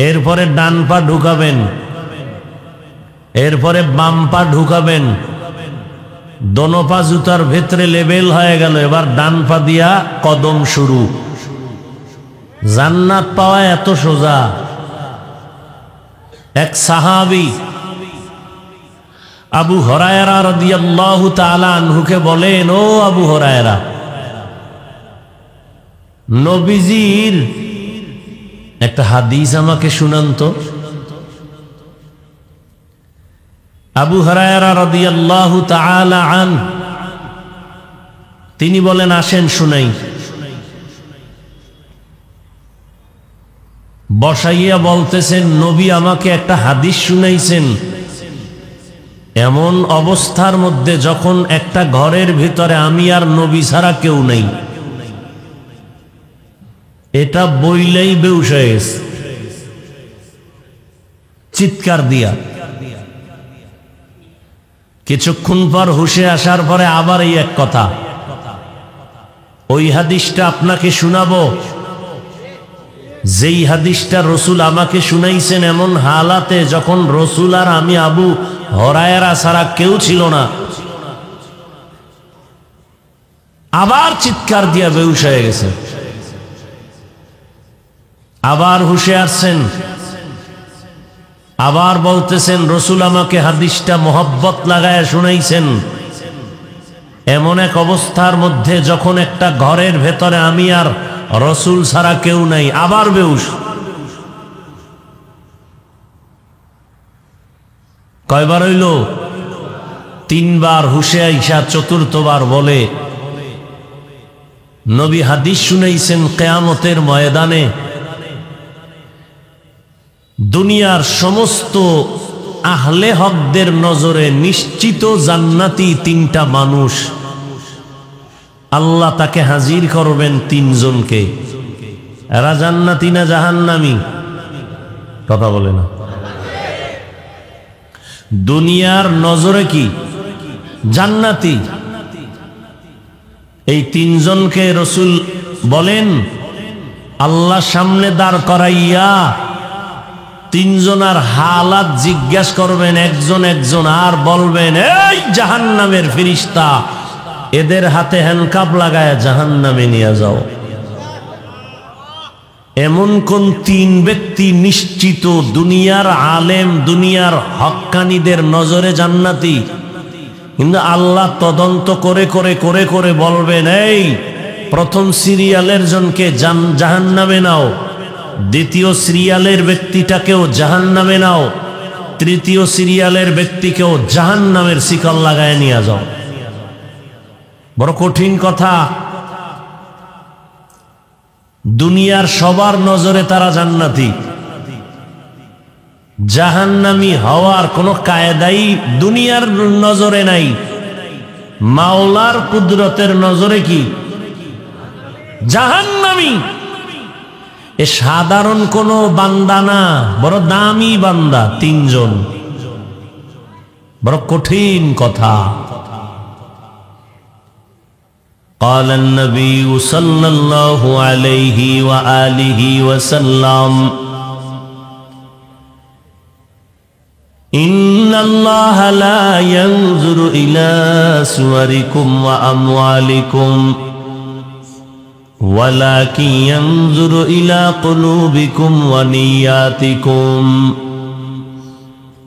এরপরে ডান পা ঢুকাবেন, এরপরে বাম পা ঢুকাবেন। দোনো পা জুতার ভেতরে লেবেল হয়ে গেল। এবার ডান পা দিয়া কদম শুরু। জান্নাত পাওয়া এত সোজা। এক সাহাবী আবু হুরায়রা রাদিয়াল্লাহু তাআলা আনহুকে বলেন, ও আবু হুরায়রা, নবীজির একটা হাদিস আমাকে শুনান তো। আবু হুরায়রা রাদিয়াল্লাহু তাআলা আনহু তিনি বলেন, আসেন শুনাই। বসাইয়া বলতেছেন, নবী আমাকে একটা হাদিস শুনাইছেন এমন অবস্থার মধ্যে যখন একটা ঘরের ভিতরে আমি আর নবী ছাড়া কেউ নেই। এটা বইলেই বেহুশ হয়ে গেছে, চিৎকার দিয়া। কিছুক্ষণ পর হুশে আসার পরে আবার এই এক কথা, ওই হাদিসটা আপনাকে শুনাবো যেই হাদিসটা রসুল আমাকে শুনাইছেন এমন হালাতে যখন রসুল আর আমি আবু হুরায়রা ছাড়া কেউ ছিল না। আবার চিৎকার দিয়া বেহুশ হয়ে গেছে। আবার হুশে আসছেন, আবার বলতেছেন, রসুল আমাকে হাদিসটা মোহব্বত লাগায় শুনাইছেন এমন এক অবস্থার মধ্যে যখন একটা ঘরের ভেতরে আমি আর রসুল ছাড়া কেউ নাই। আবার বেহুশ। কয়বার হইল? তিনবার। হুশে আইসা চতুর্থবার বলে, নবী হাদিস শুনাইছেন কিয়ামতের ময়দানে দুনিয়ার সমস্ত আহলে হকদের নজরে নিশ্চিত জান্নাতি তিনটা মানুষ। আল্লাহ তাকে হাজির করবেন তিনজনকে। এরা জান্নাতি না জাহান্নামী? কথা বলে না। দুনিয়ার নজরে কি? জান্নাতি। এই তিনজনকে রসুল বলেন আল্লাহ সামনে দাঁড় করাইয়া তিনজনার হালাত জিজ্ঞাসা করবেন একজন একজন, আর বলবেন, এই জাহান্নামের ফেরেশতা, এদের হাতে হ্যান্ডকাপ লাগায় জাহান্নামে নিয়ে যাও। এমন কোন তিন ব্যক্তি নিশ্চিত দুনিয়ার আলেম, দুনিয়ার হক্কানীদের নজরে জান্নাতি, কিন্তু আল্লাহ তদন্ত করে করে করে করে বলবেন, এই প্রথম সিরিয়ালের জনকে জাহান্নামে নাও, দ্বিতীয় সিরিয়ালের ব্যক্তিটাকেও জাহান্নামে নাও, তৃতীয় সিরিয়ালের ব্যক্তিকেও জাহান্নামের শিকল লাগায় নিয়ে যাও। বড় কঠিন কথা। দুনিয়ার সবার নজরে তারা জান্নাতি, জাহান্নামী হওয়ার কোনো কায়দাই দুনিয়ার নজরে নাই। মাওলার কুদরতের নজরে কি? জাহান্নামী। এ সাধারণ কোনো বান্দা না, বড় দামি বান্দা তিনজন। বড় কঠিন কথা। قال النبي صلى الله عليه وآله وسلم إن الله لا ينظر إلى صوركم وأموالكم ولكن ينظر إلى قلوبكم ونياتكم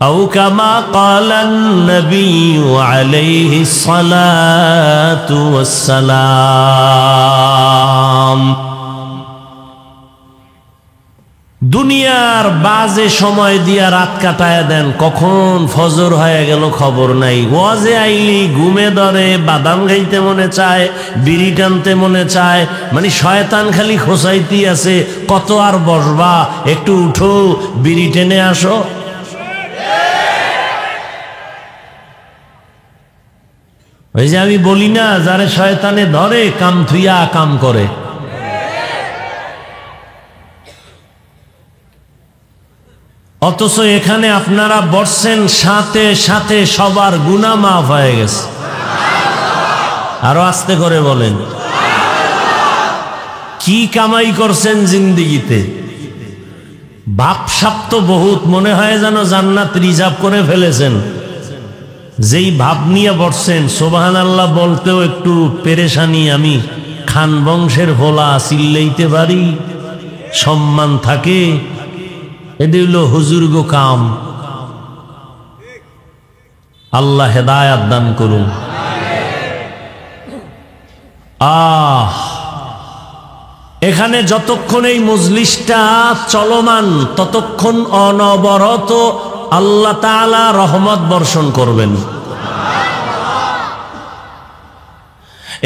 أو كما قال النبي عليه الصلاة والسلام। দুনিয়ার বাজে সময় দিয়া রাত কাটায় দেন, কখন ফজর হয়ে গেল খবর নাই। ওয়াজে আইলি ঘুমে ধরে, বাদাম খাইতে মনে চায়, বিড়ি টানতে মনে চায়, মানে শয়তান খালি খোসাইতি আছে, কত আর বসবা, একটু উঠো, বিড়ি টেনে আসো। ওই যে আমি বলি না, যারে শয়তানে ধরে কাম থুইয়া কাম করে। অথচ এখানে আপনারা বসছেন, সাথে সাথে সবার গুনাহ মাফ হয়ে গেছে। আরো আস্তে করে বলেন, কি কামাই করছেন জিন্দিগিতে? ভাবসাব তো বহুত, মনে হয় যেন জান্নাত রিজার্ভ করে ফেলেছেন। যেই ভাব নিয়ে বসছেন, সুবহানাল্লাহ বলতেও একটু পেরেশানি। আমি খান বংশের ভোলা, চিল্লাইতে পারি, সম্মান থাকে, এটা হইল হুজুর্গ কাম। আল্লাহ হেদায়াত দান করুন। এখানে যতক্ষণ এই মজলিসটা চলমান, ততক্ষণ অনবরত আল্লাহ তাআলা রহমত বর্ষণ করবেন,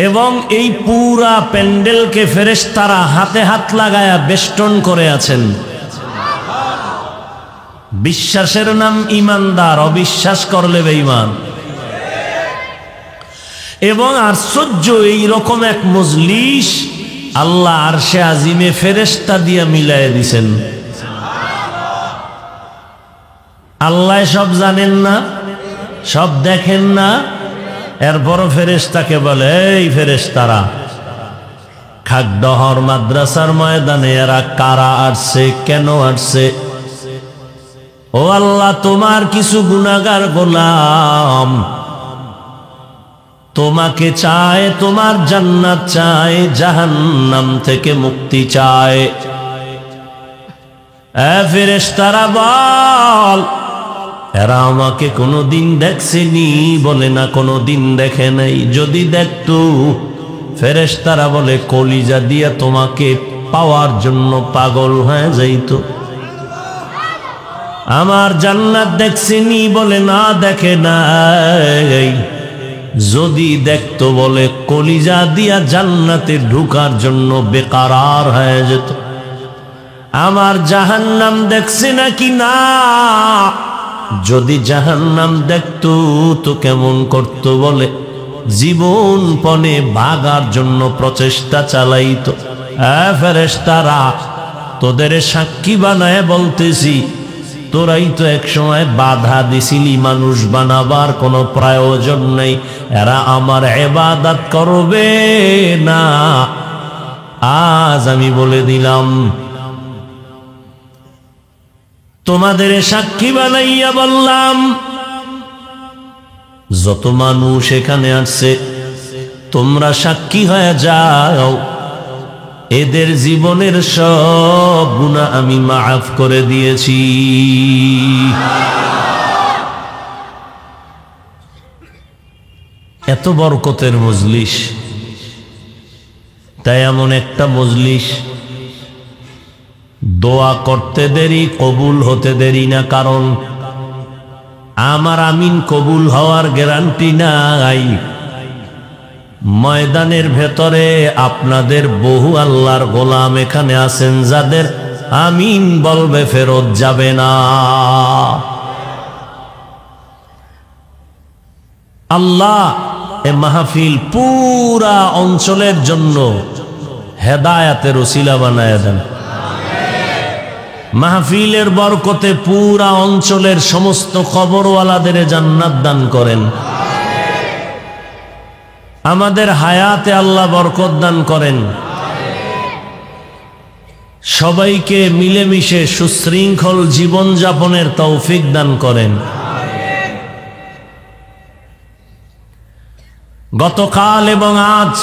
এবং এই পুরা প্যান্ডেলকে ফেরেশতারা হাতে হাত লাগায়া বেষ্টন করে আছেন। বিশ্বাসের নাম ইমানদার, অবিশ্বাস করলে বেঈমান। এবং আশ্চর্য, এই রকম এক মজলিস আল্লাহ আরশে আজিমে ফেরেশতা দিয়া মিলাইয়া দিছেন। আল্লাহ সব জানেন না, সব দেখেন না, এরপরও ফেরেশতাকে বলে, এই ফেরেশতারা, খাগডহর মাদ্রাসার ময়দানে এরা কারা আসছে, কেন আসছে? ও আল্লাহ, তোমার কিছু গুনাহগার গোলাম তোমাকে চায়, তোমার জান্নাত চায়, জাহান্নাম থেকে মুক্তি চায়। ফেরেশতারা বল, এরা আমাকে কোনোদিন দেখছেনি? বলে না, কোনোদিন দেখে নাই। যদি দেখতো, ফেরেশতারা বলে কলিজা দিয়া তোমাকে পাওয়ার জন্য পাগল হয়ে যাইত। আমার জান্নাত দেখছেনি? বলে না, দেখে নাই। যদি দেখতো, বলে কলিজা দিয়া জান্নাতে ঢুকার জন্য বেকারার হয়ে যেত। আমার জাহান্নাম দেখছে নাকি? না। যদি জাহান্নাম দেখতো তো কেমন করতো? বলে জীবন পণে ভাগার জন্য প্রচেষ্টা চালাইতো। ফেরেশতারা, তোদের সাক্ষী বানায় বলতেছি, তোরাই তো এক সময় বাধা দিছিলি মানুষ বানাবার কোনো প্রয়োজন নেই, এরা আমার ইবাদত করবে না। আজ আমি বলে দিলাম, তোমাদের সাক্ষী বানাইয়া বললাম, যত মানুষ এখানে আসছে তোমরা সাক্ষী হয়ে যাও, এদের জীবনের সব গুনাহ আমি মাফ করে দিয়েছি। এত বরকতের মজলিস, তাই এমন একটা মজলিস দোয়া করতে দেরি, কবুল হতে দেরি না। কারণ আমার আমিন কবুল হওয়ার গ্যারান্টি নাই। ময়দানের ভেতরে আপনাদের বহু আল্লাহর গোলাম এখানে আছেন, যাদের আমিন বলবে ফেরত যাবে না। আল্লাহ এ মাহফিল পুরা অঞ্চলের জন্য হেদায়াতের ওসিলা বানায় দেন। মাহফিলের বরকতে পুরা অঞ্চলের সমস্ত কবরওয়ালাদের জান্নাত দান করেন। আমাদের হায়াতে আল্লাহ বরকত দান করেন। সবাইকে মিলেমিশে সুশৃঙ্খল জীবন যাপনের তৌফিক দান করেন। গতকাল এবং আজ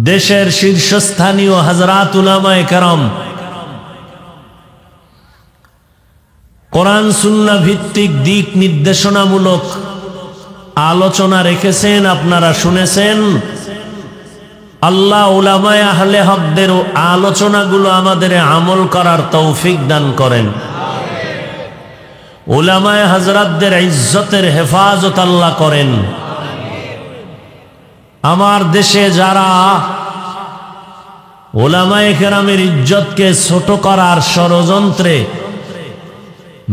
দেশের শীর্ষস্থানীয় হযরত উলামায়ে কেরাম কোরআন সুন্নাহ ভিত্তিক দিক নির্দেশনামূলক আলোচনা রেখেছেন, আপনারা শুনেছেন। আল্লাহ উলামায়ে আহলে হকদের আলোচনাগুলো আমাদের আমল করার তৌফিক দান করেন। উলামায়ে হযরতদের ইজ্জতের হেফাজত আল্লাহ করেন। আমার দেশে যারা উলামায়ে কেরামের ইজ্জতকে ছোট করার ষড়যন্ত্রে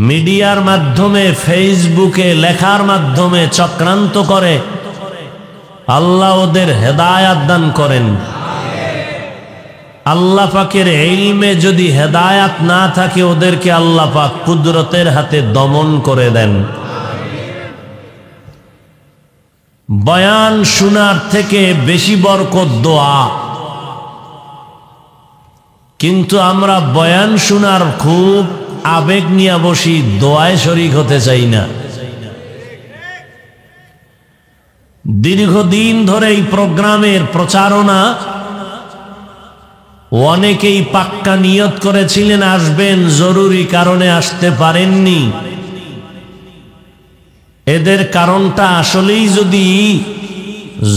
মিডিয়ার মাধ্যমে, ফেসবুকে লেখার মাধ্যমে চক্রান্ত করে, আল্লাহ ওদের হেদায়াত দান করেন। আল্লাহ পাকের ইলমে যদি হেদায়াত না থাকে, ওদেরকে আল্লাহ পাক কুদরতের হাতে দমন করে দেন। বয়ান শোনার থেকে বেশি বরকত দোয়া, কিন্তু আমরা বয়ান শোনার খুব আবেগ নিয়ে বসি, দোয়ায় শরীক হতে চাই না। দীর্ঘদিন ধরে এই প্রোগ্রামের প্রচারণা, অনেকেই পাক্কা নিয়ত করেছিলেন আসবেন, জরুরি কারণে আসতে পারেননি। এদের কারণটা আসলেই যদি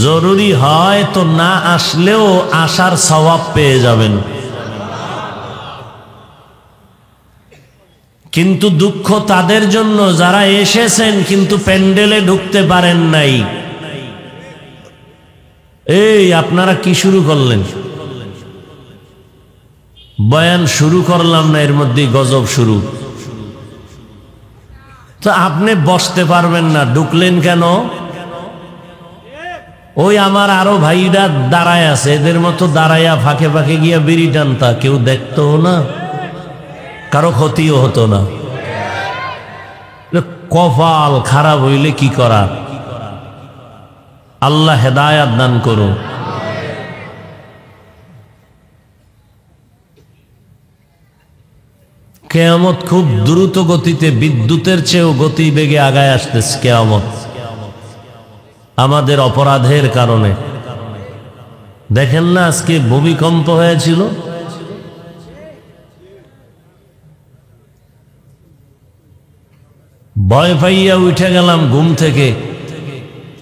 জরুরি হয় তো না আসলেও আসার সওয়াব পেয়ে যাবেন। কিন্তু দুঃখ তাদের জন্য যারা এসেছেন কিন্তু প্যান্ডেলে ঢুকতে পারেন নাই। এই আপনারা কি শুরু করলেন? বয়ান শুরু করলাম না, এর মধ্যেই গজব শুরু। তো আপনি বসতে পারবেন না, ঢুকলেন কেন? ওই আমার আরো ভাইরা দাঁড়ায় আছে, এদের মতো দাঁড়াইয়া ফাঁকে ফাঁকে গিয়া বিড়ি টানতা, কেউ দেখতো না, কারো ক্ষতিও হতো না। কপাল খারাপ হইলে কি করা? আল্লাহ হেদায়াত দান করুন। কিয়ামত খুব দ্রুত গতিতে, বিদ্যুতের চেয়েও গতি বেগে আগায় আসতেছে কিয়ামত, আমাদের অপরাধের কারণে। দেখেন না আজকে ভূমিকম্প হয়েছিল, ভয় পাইয়া উঠে গেলাম ঘুম থেকে,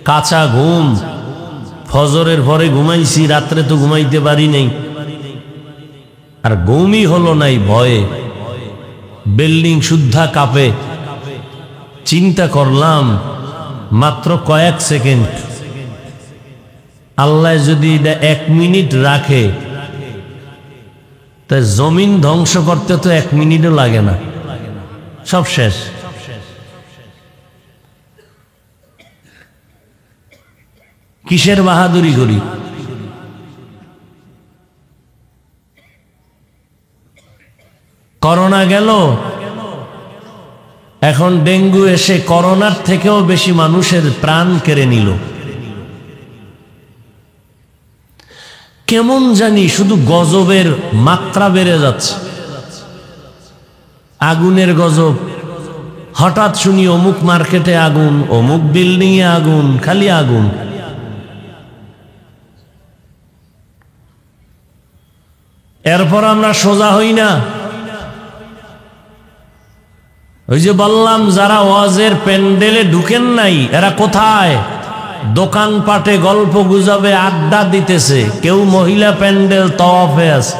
কাঁচা ঘুম, ফজরের পরে ঘুমাইছি, রাত্রে তো ঘুমাইতে পারি নাই, আর ঘুমই হলো নাই ভয়ে, বিল্ডিং শুদ্ধা কাঁপে। চিন্তা করলাম মাত্র কয়েক সেকেন্ড, আল্লাহ যদি এটা 1 মিনিট রাখে, তা জমিন ধ্বংস করতে তো 1 মিনিটও লাগে না, সব শেষ। কিসের বাহাদুরি করি? করোনা গেল, এখন ডেঙ্গু এসে করোনার থেকেও বেশি মানুষের প্রাণ কেড়ে নিল। কেমন জানি শুধু গজবের মাত্রা বেড়ে যাচ্ছে, আগুনের গজব। হঠাৎ শুনি অমুক মার্কেটে আগুন, অমুক বিল্ডিং এ আগুন, খালি আগুন। এরপর আমরা সোজা হই না। ওই যে বললাম, যারা ওয়াজের প্যান্ডেলে ঢুকেন নাই, এরা কোথায়? দোকানপাটে গল্প গুজবে আড্ডা দিতেছে, কেউ মহিলা প্যান্ডেল তওয়াফে আছে।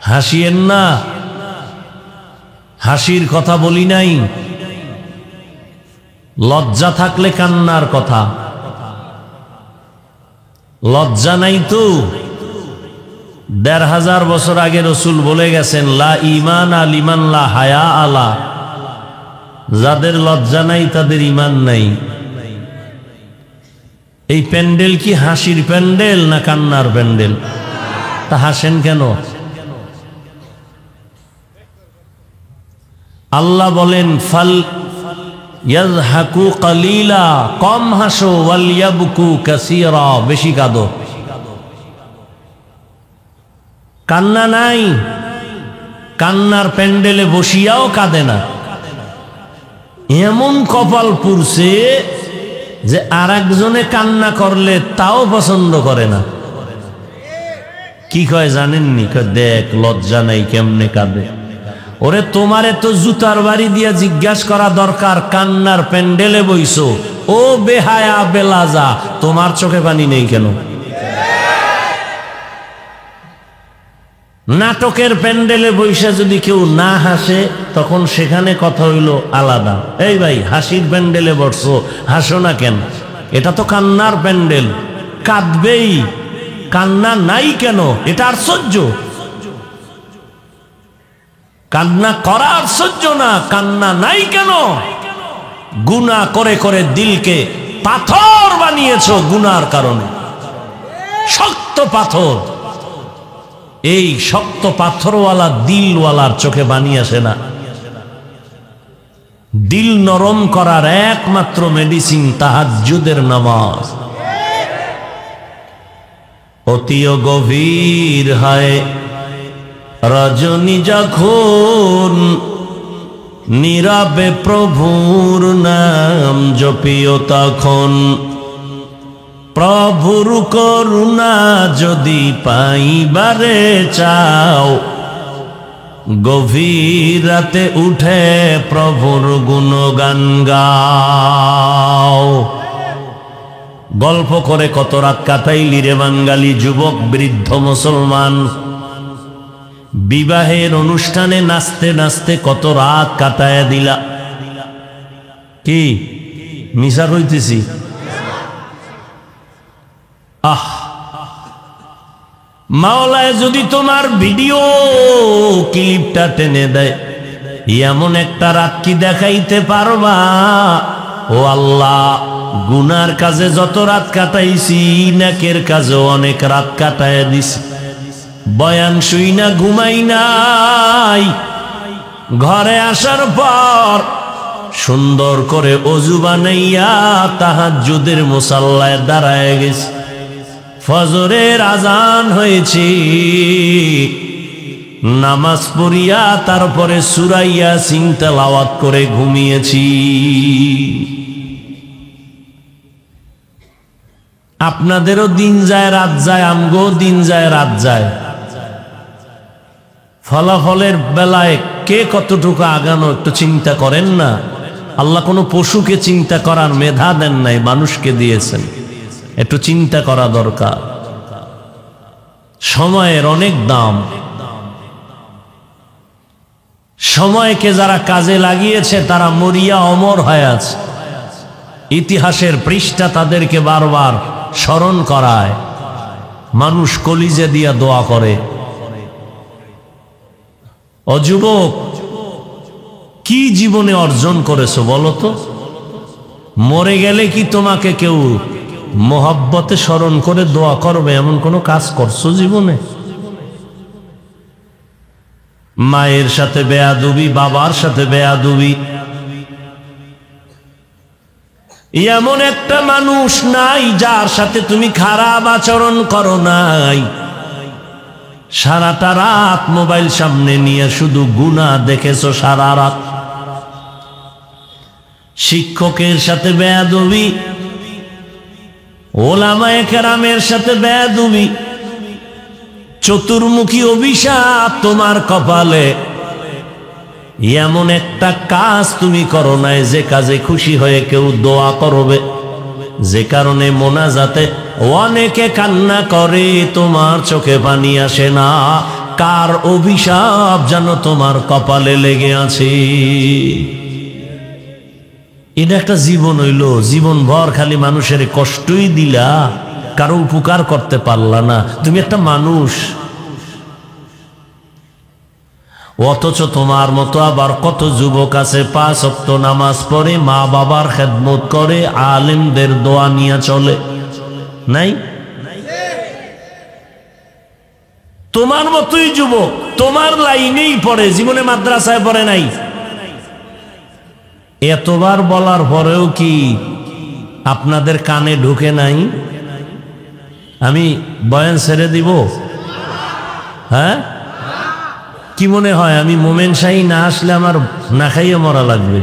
হাসিয়েন না, হাসির কথা বলি নাই, লজ্জা থাকলে কান্নার কথা। লজ্জা নাই তো। ১৫০০ বছর আগে রসুল বলে গেছেন, লা ঈমান লিমান লা হায়া আলা, যাদের লজ্জা নাই তাদের ঈমান নাই। এই প্যান্ডেল কি হাসির প্যান্ডেল না কান্নার প্যান্ডেল? তা হাসেন কেন? আল্লাহ বলেন, ফাল ইয়াযহাকু কালিলা, কম হাসো, ওয়াল ইয়াবকু কাসীরা, বেশি কাঁদো। কান্না নাই, কান্নার প্যান্ডেলে বসিয়াও কাঁদে না। এমন কপাল পুরছে যে আর একজনে কান্না করলে তাও পছন্দ করে না। কি কয় জানেননি? দেখ লজ্জা নাই, কেমনে কাঁদে। ওরে তোমারে তো জুতার বাড়ি দিয়া জিজ্ঞাসা করা দরকার, কান্নার প্যান্ডেলে বইছো, ও বেহায়া বেলাজা, তোমার চোখে পানি নেই কেন? নাটকের প্যান্ডেলে বৈশা যদি কেউ না হাসে তখন সেখানে কথা হইল আলাদা। এই ভাই, হাসির প্যান্ডেলে বসছো, হাসো না কেন? এটা তো কান্নার প্যান্ডেল, কাঁদবেই। কান্না নাই কেন? এটা আশ্চর্য। কান্না করা আশ্চর্য না, কান্না নাই কেন? গুনাহ করে করে দিলকে পাথর বানিয়েছো গুনার কারণে, শক্ত পাথর। এই শক্ত পাথরওয়ালা দিলওয়ালার চোখে পানি আসে না। দিল নরম করার একমাত্র মেডিসিন তাহাজ্জুদের নামাজ। অতিও গভীর হয় রজনী যখন, নীরবে প্রভুর নাম জপিও তখন। প্রভুর করুণা যদি পাইবারে চাও, গভীর রাতে উঠে প্রভুর গুণগান গাও। গল্প করে কত রাত কাটাইলি রে বাঙালি যুবক বৃদ্ধ মুসলমান। বিবাহের অনুষ্ঠানে নাচতে নাচতে কত রাত কাটায় দিলা। কি মিশা হইতেছি? আহ, মাওলায় যদি তোমার ভিডিও ক্লিপটা টেনে দেয়, এমন একটা রাত কি দেখাইতে পারবা? ও আল্লাহ, গুনার কাজে যত রাত কাটাইছি, নেকের কাজে অনেক রাত কাটায় দিছি। বয়ান শুই না, ঘুমাই নাই। ঘরে আসার পর সুন্দর করে অজু বানাইয়া তাহাজ্জুদের মুসাল্লায় দাঁড়ায় গেছি। ফজরের আজান হয়েছে, নামাজ পড়িয়া তারপরে সূরা ইয়াসিন তেলাওয়াত করে ঘুমিয়েছি। আপনাদেরও দিন যায় রাত যায়, আমগো দিন যায় রাত যায়। ফলাফলের বেলায় কে কতটুকু আগানো একটু চিন্তা করেন না। আল্লাহ কোনো পশুকে চিন্তা করার মেধা দেন নাই, মানুষকে দিয়েছেন। একটু চিন্তা করা দরকার। সময়ের অনেক দাম। সময়কে যারা কাজে লাগিয়েছে তারা মরিয়া অমর হয়ে আছে। ইতিহাসের পৃষ্ঠা তাদেরকে বারবার স্মরণ করায়। মানুষ কলিজে দিয়া দোয়া করে। ও যুবক, কি জীবনে অর্জন করেছো বলো তো? মরে গেলে কি তোমাকে কেউ মোহাব্বতে স্মরণ করে দোয়া করবে এমন কোনো কাজ করছো জীবনে? মায়ের সাথে বেয়াদবি, বাবার সাথে বেয়াদবি। এমন একটা মানুষ নাই যার সাথে তুমি খারাপ আচরণ করো নাই। সারাটা রাত মোবাইল সামনে নিয়ে শুধু গুনাহ দেখেছো সারা রাত। শিক্ষকের সাথে বেয়াদবি, ওলামায়ে কেরামের সাথে বেয়াদবি, চতুর্মুখী অভিশাপ তোমার কপালে। এমন একটা কাজ তুমি করো নাই যে কাজে খুশি হয়ে কেউ দোয়া করবে, যে কারণে মোনাজাতে অনেকে কান্না করে, তোমার চোখে পানি আসে না। কার অভিশাপ যেন তোমার কপালে লেগে আছে। এটা একটা জীবন হইল, জীবন ভর খালি মানুষের কষ্টই দিলা, কারো উপকার করতে পারলা না। তুমি একটা মানুষ, অথচ তোমার মতো আবার কত যুবক আছে 5 ওয়াক্ত নামাজ পড়ে, মা বাবার খেদমত করে, আলেমদের দোয়া নিয়ে চলে। নাই? তোমার মতোই যুবক, তোমার লাইনেই পড়ে, জীবনে মাদ্রাসায় পড়ে নাই। এতবার বলার পরেও কি আপনাদের কানে ঢুকে নাই? আমি বয়ান ছেড়ে দিব? হ্যাঁ, কি মনে হয় আমি মোমেন শাহী না আসলে আমার না খাইয়ে মরা লাগবে?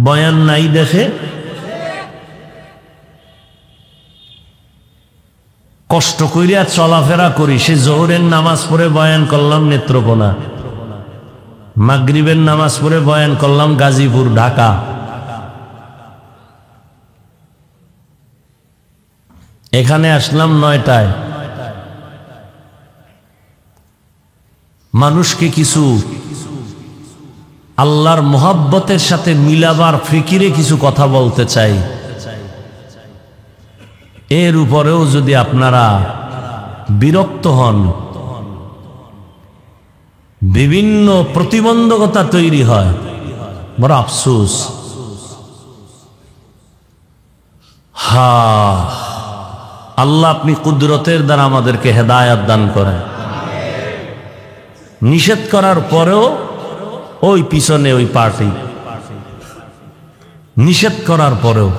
বয়ান নাই দেখে কষ্ট করিয়া চলাফেরা করি। সে জোহরের নামাজ পড়ে বয়ান করলাম নেত্রকোনা, মাগরিবের নামাজ পড়ে বয়ান করলাম গাজীপুর, ঢাকা। এখানে আসলাম 9টায়। মানুষকে কিছু আল্লাহর মোহাব্বতের সাথে মিলাবার ফিকিরে কিছু কথা বলতে চাই। এর উপরেও যদি আপনারা বিরক্ত হন, বিভিন্ন প্রতিবন্ধকতা তৈরি হয়, বড় আফসোস। আল্লাহ আপনি কুদরতের দ্বারা আমাদেরকে হেদায়েত দান করেন। নিষেধ করার পরেও ওই পিছনে ওই পার্টি, নিষেধ করার পরেও।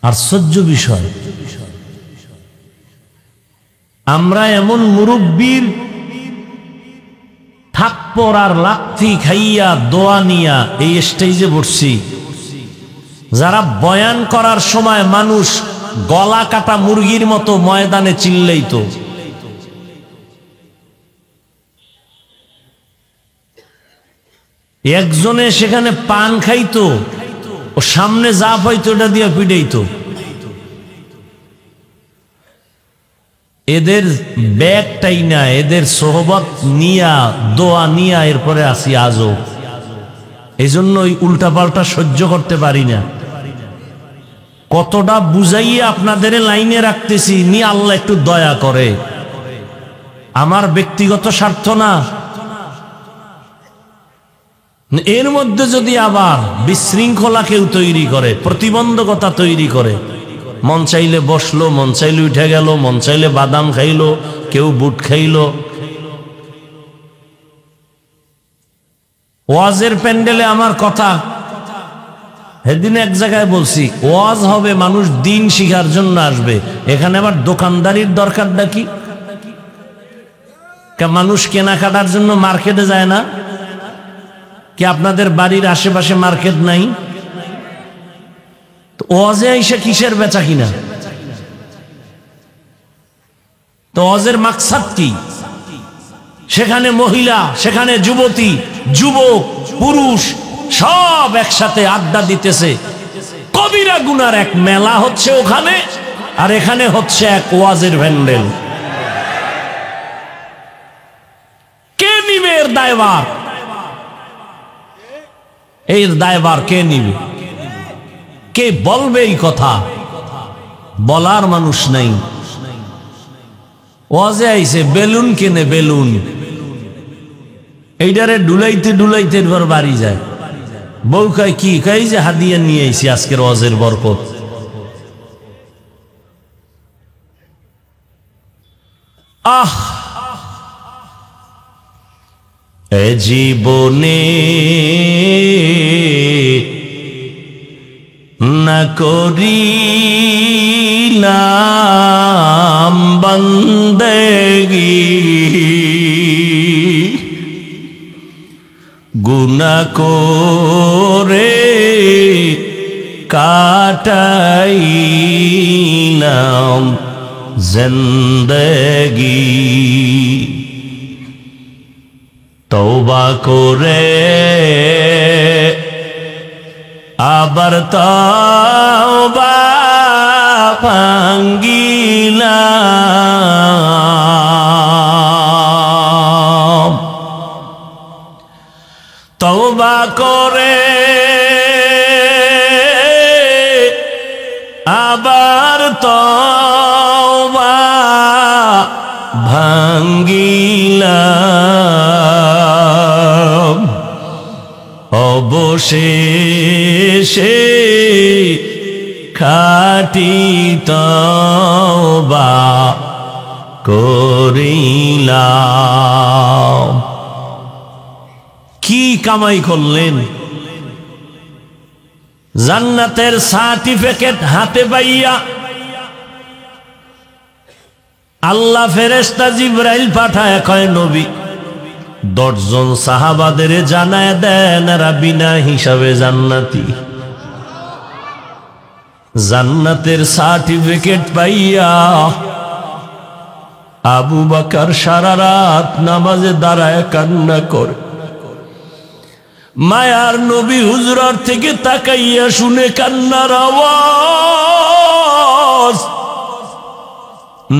আশ্চর্য বিষয়, আমরা এমন মুরব্বীর থাপ্পড় আর লাথি খাইয়া দোয়া নিয়া এই স্টেজে বসছি, যারা বয়ান করার সময় মানুষ গলা কাটা মুরগির মতো ময়দানে চিল্লাইতো। একজনে সেখানে পান খাইতো, ও সামনে যা পাইতো ওটা দিয়ে পিটাইতো। এদের ব্যাগটাই না, এদের সোহবত নিয়া দোয়া নিয়া এরপরে আসি আজও। এই জন্য ওই উল্টাপাল্টা সহ্য করতে পারি না। কতটা বুঝাইয়ে আপনাদের লাইনে রাখতেছি, নি আল্লাহ একটু দয়া করে। আমার ব্যক্তিগত স্বার্থ না, এর মধ্যে যদি আবার বিশৃঙ্খলা কেউ তৈরি করে, প্রতিবন্ধকতা তৈরি করে, মন চাইলে বসলো, মন চাইলে উঠে গেল, মন চাইলে বাদাম খাইলো, কেউ বুট খাইলো। ওয়াজের প্যান্ডেলে আমার কথা সেদিন এক জায়গায় বলছি, ওয়াজ হবে, মানুষ দিন শিখার জন্য আসবে। এখানে আবার দোকানদারির দরকারটা কি? মানুষ কেনাকাটার জন্য মার্কেটে যায় না কি? আপনাদের বাড়ির আশেপাশে মার্কেট নাই? তো ওয়াজে আইসা কিসের বেচা কিনা? তো ওয়াজের মাকসাদ কি? সেখানে মহিলা, সেখানে যুবতী, যুবক, পুরুষ সব একসাথে আড্ডা দিতেছে। কবিরা গুনার এক মেলা হচ্ছে ওখানে, আর এখানে হচ্ছে এক ওয়াজের প্যান্ডেল। কে নিবে এর দায়ভার? এর দায়ভার কে নিবে? কে বলবে এই কথা? বলার মানুষ নাই। ওয়াজে আইছে বেলুন কেনে, বেলুন এইটারে ডুলাইতে ডুলাইতে এরপর বাড়ি যায়। বউ কয় কি? কয় যে হাদিয়া নিয়ে আইছি আজকের ওয়াজের বরকত। আহ, এ জীবনে না করিলাম বন্দেগি, গুনাহ করে কাটাইলাম জিন্দেগি। তওবা করে আবার তওবা ভাঙ্গিলাম, তওবা করে আবার তওবা ভাঙ্গিলাম, অবশেষে খাঁটি তওবা করিলাম। কি কামাই করলেন? জান্নাতের সার্টিফিকেট হাতে পাইয়া আল্লাহ ফেরেশতা জিবরাইল পাঠায়, কয় নবী 10 জন সাহাবাদের জানায় দেন এরা বিনা হিসাবে জান্নাতি। জান্নাতের সার্টিফিকেট পাইয়া আবু বকর সারা রাত নামাজে দাঁড়ায় কান্না করে, মায়ার নবী হুজরার থেকে তাকাইয়া শুনে কান্নার আওয়াজ।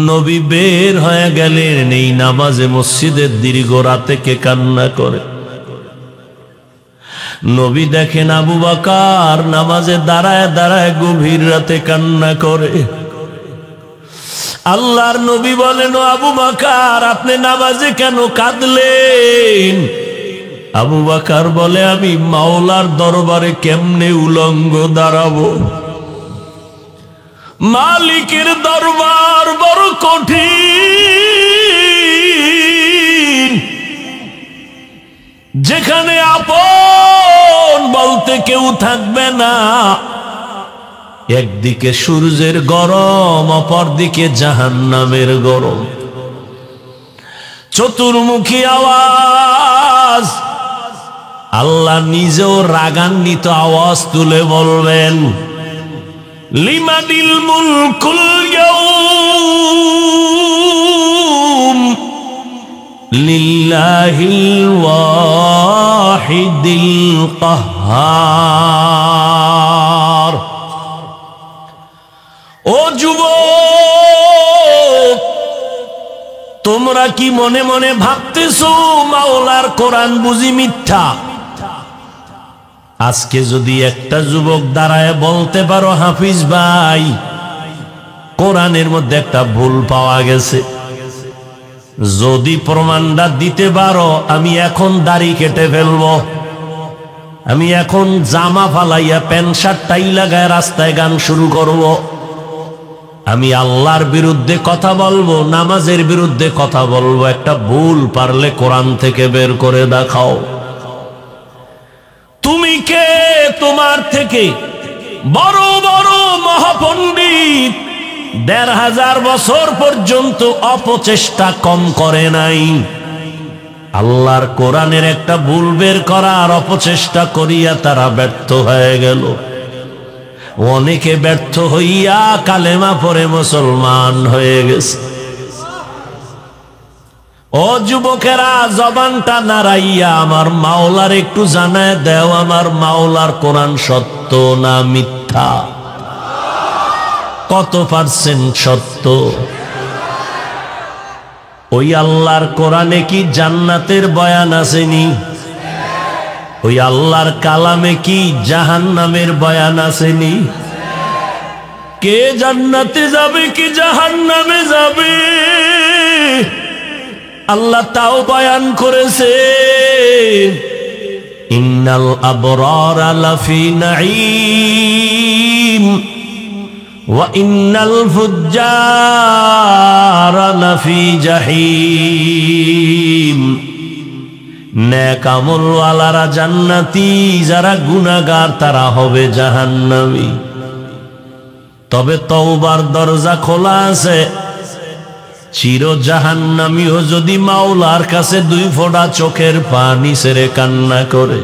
নবী বের হয়ে গেলেন এই নামাজে মসজিদের দীর্ঘ রাতে কে কান্না করে। নবী দেখেন আবু বকর নামাজে দাঁড়ায় দাঁড়ায় গভীর রাতে কান্না করে। আল্লাহর নবী বলেন, ও আবু বকর আপনি নামাজে কেন কাঁদলেন? আবু বকর বলে, আমি মাওলার দরবারে কেমনে উলঙ্গ দাঁড়াবো? মালিকের দরবার বড় কঠিন, যেখানে আপন বলতে কেউ থাকবে না। একদিকে সূর্যের গরম, অপরদিকে জাহান্নামের গরম। চতুর্মুখী আওয়াজ। আল্লাহ নিজেও রাগান্বিত আওয়াজ তুলে বলবেন, লিমানিল মুলকুল ইয়াউম লিল্লাহিল ওয়াহিদিল কাহ্হার। ও যুবক, তোমরা কি মনে মনে ভাবতেছো মাওলার কোরআন বুঝি মিথ্যা? আজকে যদি একটা যুবক দাঁড়ায় বলতে পারো, হাফিজ ভাই কোরআনের মধ্যে একটা ভুল পাওয়া গেছে, যদি প্রমাণটা দিতে পারো, আমি এখন দাড়ি কেটে ফেলবো, আমি এখন জামা ফালাইয়া প্যান্ট শার্ট টাই লাগায় রাস্তায় গান শুরু করব, আমি আল্লাহর বিরুদ্ধে কথা বলবো, নামাজের বিরুদ্ধে কথা বলবো, একটা ভুল পারলে কোরআন থেকে বের করে দেখাও। তুমি কে? তোমার থেকে বড় বড় মহাপণ্ডিত ১৫০০ বছর পর্যন্ত অপচেষ্টা কম করে নাই। আল্লাহর কোরআনের একটা ভুল বের করার অপচেষ্টা করিয়া তারা ব্যর্থ হয়ে গেল। অনেকে ব্যর্থ হইয়া কালেমা পড়ে মুসলমান হয়ে গেছে। ও যুবকেরা, জবানটা নাড়াইয়া আমার মাওলার একটু জানায় দেও, আমার মাওলার কোরআন সত্য না মিথ্যা? কত পার্সেন্ট সত্য? ওই আল্লাহর কোরআনে কি জান্নাতের বয়ান আসেনি? ওই আল্লাহর কালামে কি জাহান্নামের বয়ান আসেনি? কে জান্নাতে যাবে, কি জাহান্নামে যাবে, আল্লাহ তাও বয়ান করেছে। ইন্নাল আবরারা লাফি নাঈম ওয়া ইন্নাল ফুজ্জারা লাফি জাহিম। নেক আমলওয়ালারা জান্নাতি, যারা গুনাহগার তারা হবে জাহান্নামী। তবে তওবার দরজা খোলা আছে। চির জাহান্নামীও যদি মাওলার কাছে ২ ফোঁটা চোখের পানি ছেড়ে কান্না করে,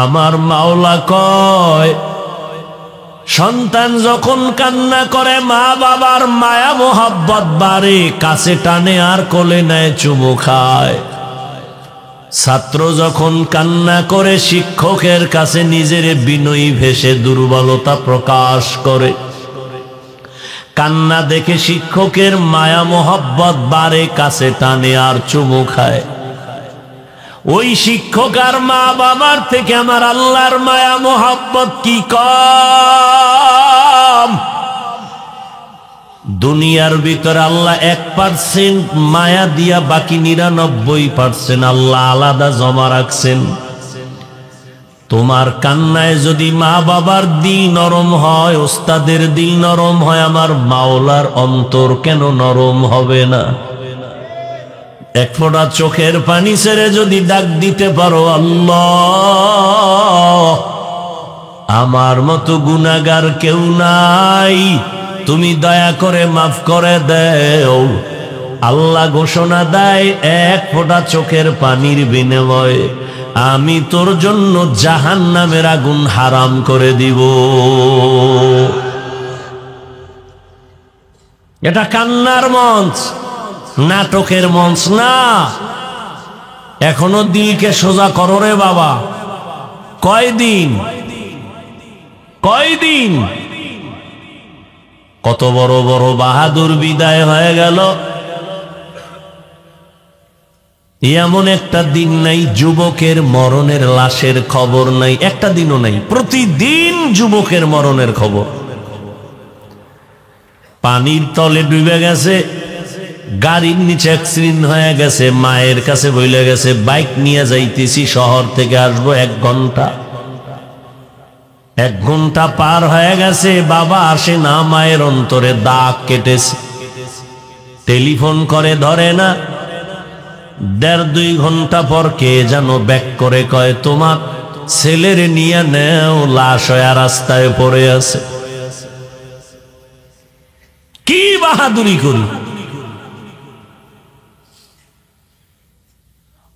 আমার মাওলা কয়, সন্তান যখন কান্না করে মা বাবার মায়া মোহাব্বত বাড়ে, কাছে টানে আর কোলে নেয়, চুমু খায়। ছাত্র যখন কান্না করে শিক্ষকের কাছে নিজের বিনয়ী ভেসে দুর্বলতা প্রকাশ করে, কান্না দেখে শিক্ষকের মায়া মোহাব্বত বাড়ে, কাছে টানে আর চুমু খায়। ওই শিক্ষক আর মা বাবার থেকে আমার আল্লাহর মায়া মোহাব্বত কি কম? দুনিয়ার ভিতরে আল্লাহ 1% মায়া দিয়া বাকি 99% আল্লাহ আলাদা জমা রাখছেন। তোমার কান্নায় যদি মা বাবার দিল নরম হয়, ওস্তাদের দিল নরম হয়, আমার মাওলার অন্তর কেন নরম হবে না? 1 ফোঁটা চোখের পানি ছেড়ে যদি ডাক দিতে পারো, আল্লাহ আমার মতো গুনাহগার কেউ নাই, তুমি দয়া করে মাফ করে দেও। আল্লাহ ঘোষণা দেয়, 1 ফোঁটা চোখের পানির বিনিময়ে আমি তোর জন্য জাহান্নামের আগুন হারাম করে দিব। এটা কান্নার মঞ্চ, নাটকের মঞ্চ না। এখনো দিলকে সোজা করো রে বাবা। কয়দিন কয়দিন কত বড় বড় বাহাদুর বিদায় হয়ে গেল। এমন একটা দিন নাই যুবকের মরণের লাশের খবর নাই, একটা দিনও নাই। প্রতিদিন যুবকের মরণের খবর। পানির তলে ডুবে গেছে, গাড়ির নিচে অ্যাক্সিডেন্ট হয়ে গেছে, মায়ের কাছে বইলে গেছে বাইক নিয়ে যাইতেছি, শহর থেকে আসবো 1 ঘন্টা। 1 ঘন্টা পার হয়ে গেছে, বাবা আসে না, মায়ের অন্তরে দাগ কেটেছে। টেলিফোন করে ধরে না। 1.5-2 ঘন্টা পর কে যেন ব্যাক করে কয় তোমার ছেলের নিয়ে নেও, লাশ হয়ে রাস্তায় পড়ে আছে। কি বাহাদুরি করি।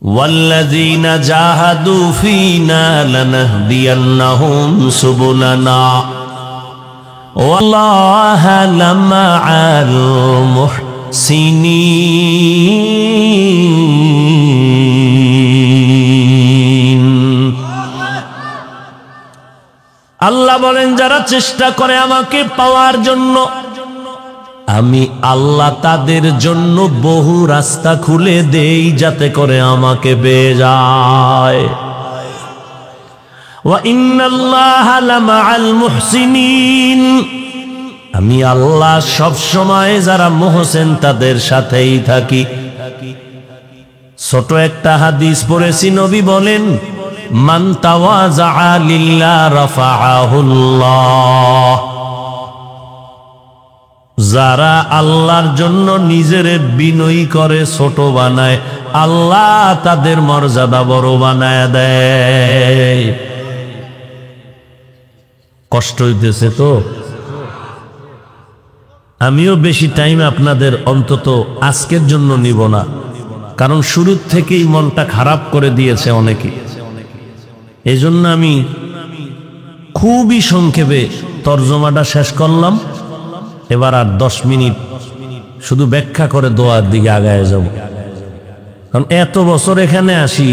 والذين جاهدوا فينا لنهدينهم سبلنا والله لمع المحسنين। আল্লাহ বলেন যারা চেষ্টা করে আমাকে পাওয়ার জন্য, আমি আল্লাহ তাদের জন্য বহু রাস্তা খুলে দেই যাতে করে আমাকে পেয়ে যায়। ওয়া ইন্নাল্লাহা লামাআল মুহসিনিন, আমি আল্লাহ সব সময় যারা মুহসিন তাদের সাথেই থাকি। ছোট একটা হাদিস পড়েছি, নবী বলেন মান তাওয়াযা লিল্লাহ রাফাআহুল্লাহ, যারা আল্লাহর জন্য নিজের বিনয়ী করে, ছোট বানায়, আল্লাহ তাদের মর্যাদা বড় বানায় দেয়। কষ্ট হইতেছে তো? আমিও বেশি টাইম আপনাদের অন্তত আজকের জন্য নিব না, কারণ শুরুর থেকেই মনটা খারাপ করে দিয়েছে অনেকে। এজন্য আমি খুবই সংক্ষেপে তর্জমাটা শেষ করলাম। এবার আর 10 মিনিট শুধু ব্যাখ্যা করে দোয়ার দিকে আগায় যাব। কারণ এত বছর এখানে আসি,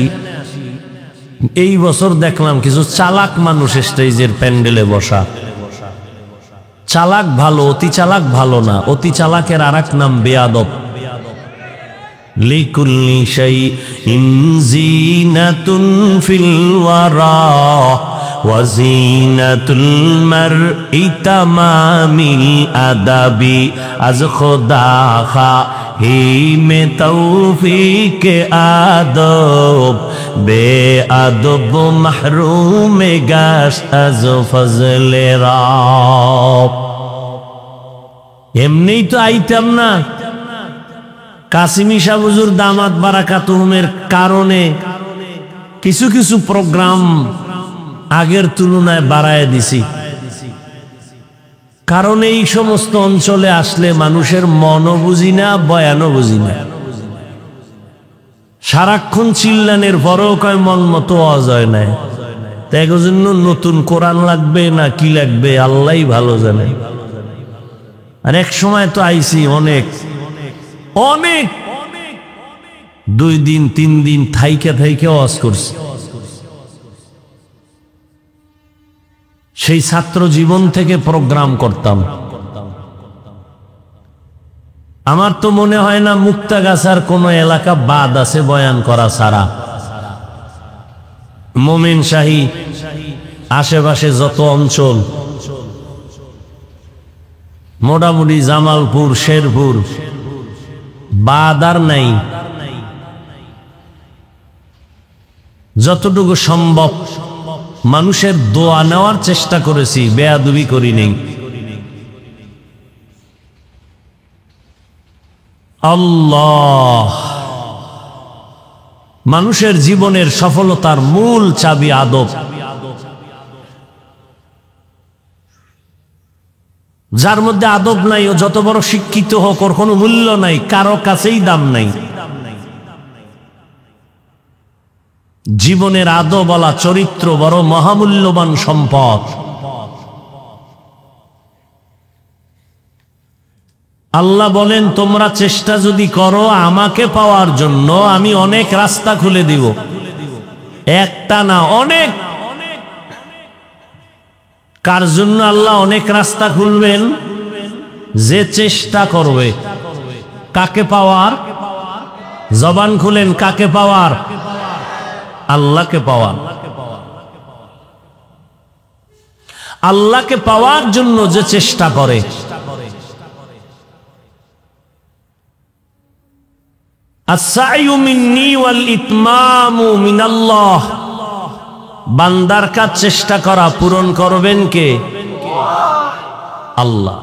এই বছর দেখলাম কিছু চালাক মানুষ স্টেজের প্যান্ডেলে বসা। চালাক ভালো, অতি চালাক ভালো না। অতি চালাকের আরেক নাম বেয়াদব। লিকুল্লি শাইইন জিনাতুন ফিল ওয়ারা ওয়াজিনাতুল মারই তামামিল আদাবি আজ খোদা খা হি মে তৌফিক আদব বে আদব মাহরুম গাশ আজ ফজলে রব। এমনিই তো আইতাম না, কাসিমি শাহ হুজুর দামাত বারাকাতুহুমের কারণে কিছু কিছু প্রোগ্রাম আগের তুলনায় বাড়ায় দিছি। কারণ এই সমস্ত অঞ্চলে আসলে মানুষের মনও বুঝি না, বয়ানও বুঝি না। সারাক্ষণ চিল্লানের পরেও কয় মন মতো অজয় নাই। তাই জন্য নতুন কোরআন লাগবে না কি লাগবে আল্লাহই ভালো জানে। আর এক সময় তো আইছি অনেক অনেক 2 দিন 3 দিন থাইকে থাইকে ওয়াজ করছি। সেই ছাত্র জীবন থেকে প্রোগ্রাম করতাম। আমার তো মনে হয় না মুক্তাগাছার কোন এলাকা বাদ আছে বয়ান করা ছাড়া। মোমেন শাহী আশেপাশে যত অঞ্চল, মোটামুটি জামালপুর, শেরপুর বাদ আর নাই। যতটুকু সম্ভব মানুষের দোয়া নেওয়ার চেষ্টা করেছি, বেয়াদবি করি নেই। আল্লাহ, মানুষের জীবনের সফলতার মূল চাবি আদব। যার মধ্যে আদব নাই ও যত বড় শিক্ষিত হোক ওর কোনো মূল্য নাই, কারো কাছেই দাম নাই। জীবনের আদবওয়ালা চরিত্র বড় মহামূল্যবান সম্পদ। আল্লাহ বলেন তোমরা চেষ্টা যদি করো আমাকে পাওয়ার জন্য আমি অনেক রাস্তা খুলে দিব, একটা না অনেক। কার জন্য আল্লাহ অনেক রাস্তা খুলবেন? যে চেষ্টা করবে। কাকে পাওয়ার? জবান খুলেন, কাকে পাওয়ার? আল্লাহকে পাওয়ার। আল্লাহকে পাওয়ার জন্য যে চেষ্টা করে, আস-সা'য়ু মিন্নী ওয়াল ইতমামু মিনাল্লাহ। বান্দার কাজ চেষ্টা করা, পূরণ করবেন কে? আল্লাহ।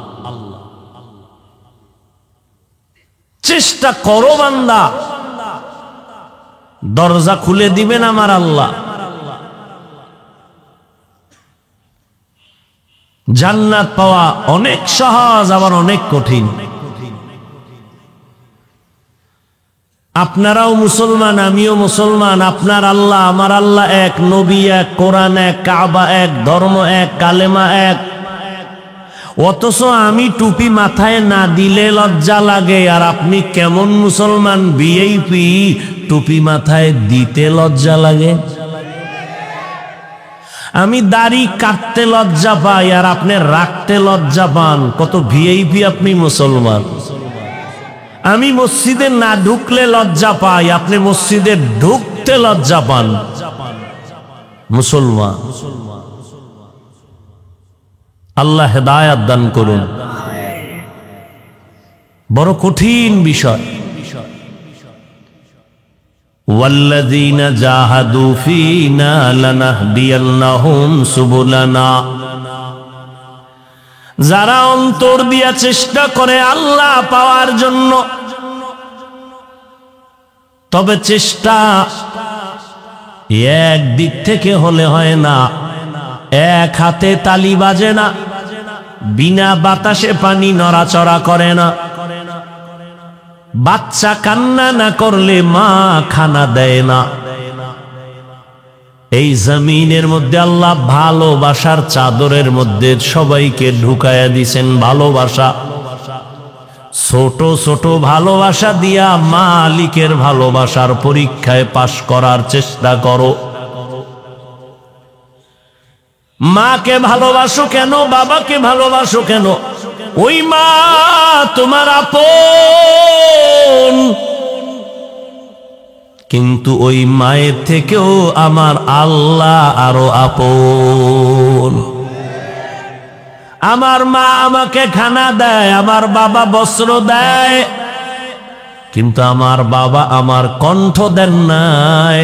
চেষ্টা করো বান্দা, দরজা খুলে দিবেন আমার আল্লাহ। জান্নাত পাওয়া অনেক সহজ, আবার অনেক কঠিন। আপনারাও মুসলমান, আমিও মুসলমান। আপনার আল্লাহ আমার আল্লাহ এক, নবী এক, কোরআন এক, কাবা এক, ধর্ম এক, কালেমা এক। অথচ আমি টুপি মাথায় না দিলে লজ্জা লাগে, আর আপনি কেমন মুসলমান ভিআইপি, টুপি মাথায় দিতে লজ্জা লাগে। আমি দাড়ি কাটতে লজ্জা পাই, আর আপনি রাখতে লজ্জা পান। কত ভিআইপি আপনি মুসলমান। আমি মসজিদে না ঢুকলে লজ্জা পাই, আপনি মসজিদে ঢুকতে লজ্জা পান। মুসলমান। আল্লাহ হেদায়াত দান করুন। বড় কঠিন বিষয়। ওয়াল্লাযীনা জাহাদু ফীনা লানাহদিয়ান্নাহুম সুবুলানা। যারা অন্তর দিয়া চেষ্টা করে আল্লাহ পাওয়ার জন্য, তবে চেষ্টা এক দিক থেকে হলে হয় না। এক হাতে তালি বাজে না, বিনা বাতাসে পানি নড়াচড়া করে না। বাচ্চা কান্না না করলে মা খানা দেয় না। এই জমিনের মধ্যে আল্লাহ ভালোবাসার চাদরের মধ্যে সবাইকে ঢুকায়া দিছেন ভালোবাসা। ছোট ছোট ভালোবাসা দিয়া মালিকের ভালোবাসার পরীক্ষায় পাশ করার চেষ্টা করো। মাকে ভালোবাসো কেন? বাবাকে ভালোবাসো কেন? ওই মা তোমার আপন, কিন্তু ওই মায়ের থেকেও আমার আল্লাহ আরো আপন। আমার মা আমাকে খানা দেয়, আমার বাবা বস্ত্র দেয়, কিন্তু আমার বাবা আমার কণ্ঠ দেন নাই।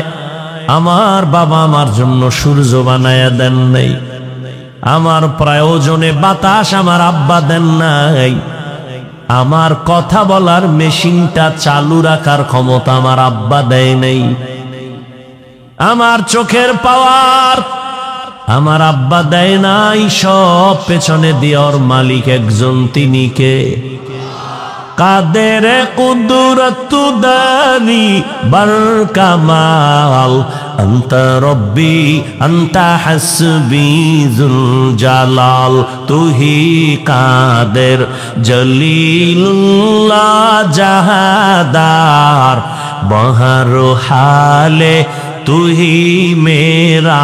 আমার বাবা আমার জন্য সূর্য বানায়া দেন নাই। আমার প্রয়োজনে বাতাস আমার আব্বা দেন নাই। আমার কথা বলার মেশিনটা চালু রাখার ক্ষমতা আমার আব্বা দেয় নাই। আমার চোখের পাওয়ার আমার আব্বা দেয় নাই। সব পেছনে দেওয়ার মালিক একজন, তিনি কে? কাদের কুদরত দানি বার কামাল, আনতা রব্বি আনতা হাসবি যুল জালাল। তুহি কাদের জলিলুল্লাহ জাহাদার, বহর হালে তুহি মেরা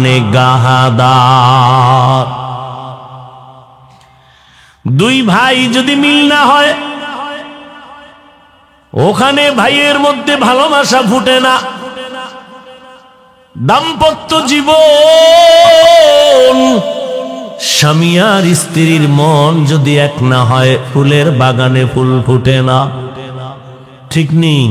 নিগাহদার। দুই ভাই যদি মিল না হয়, ওখানে ভাইয়ের মধ্যে ভালোবাসা ফুটে না। দাম্পত্য জীবন, স্বামী আর স্ত্রীর মন যদি এক না হয়, ফুলের বাগানে ফুল ফুটে না। ঠিক নেই?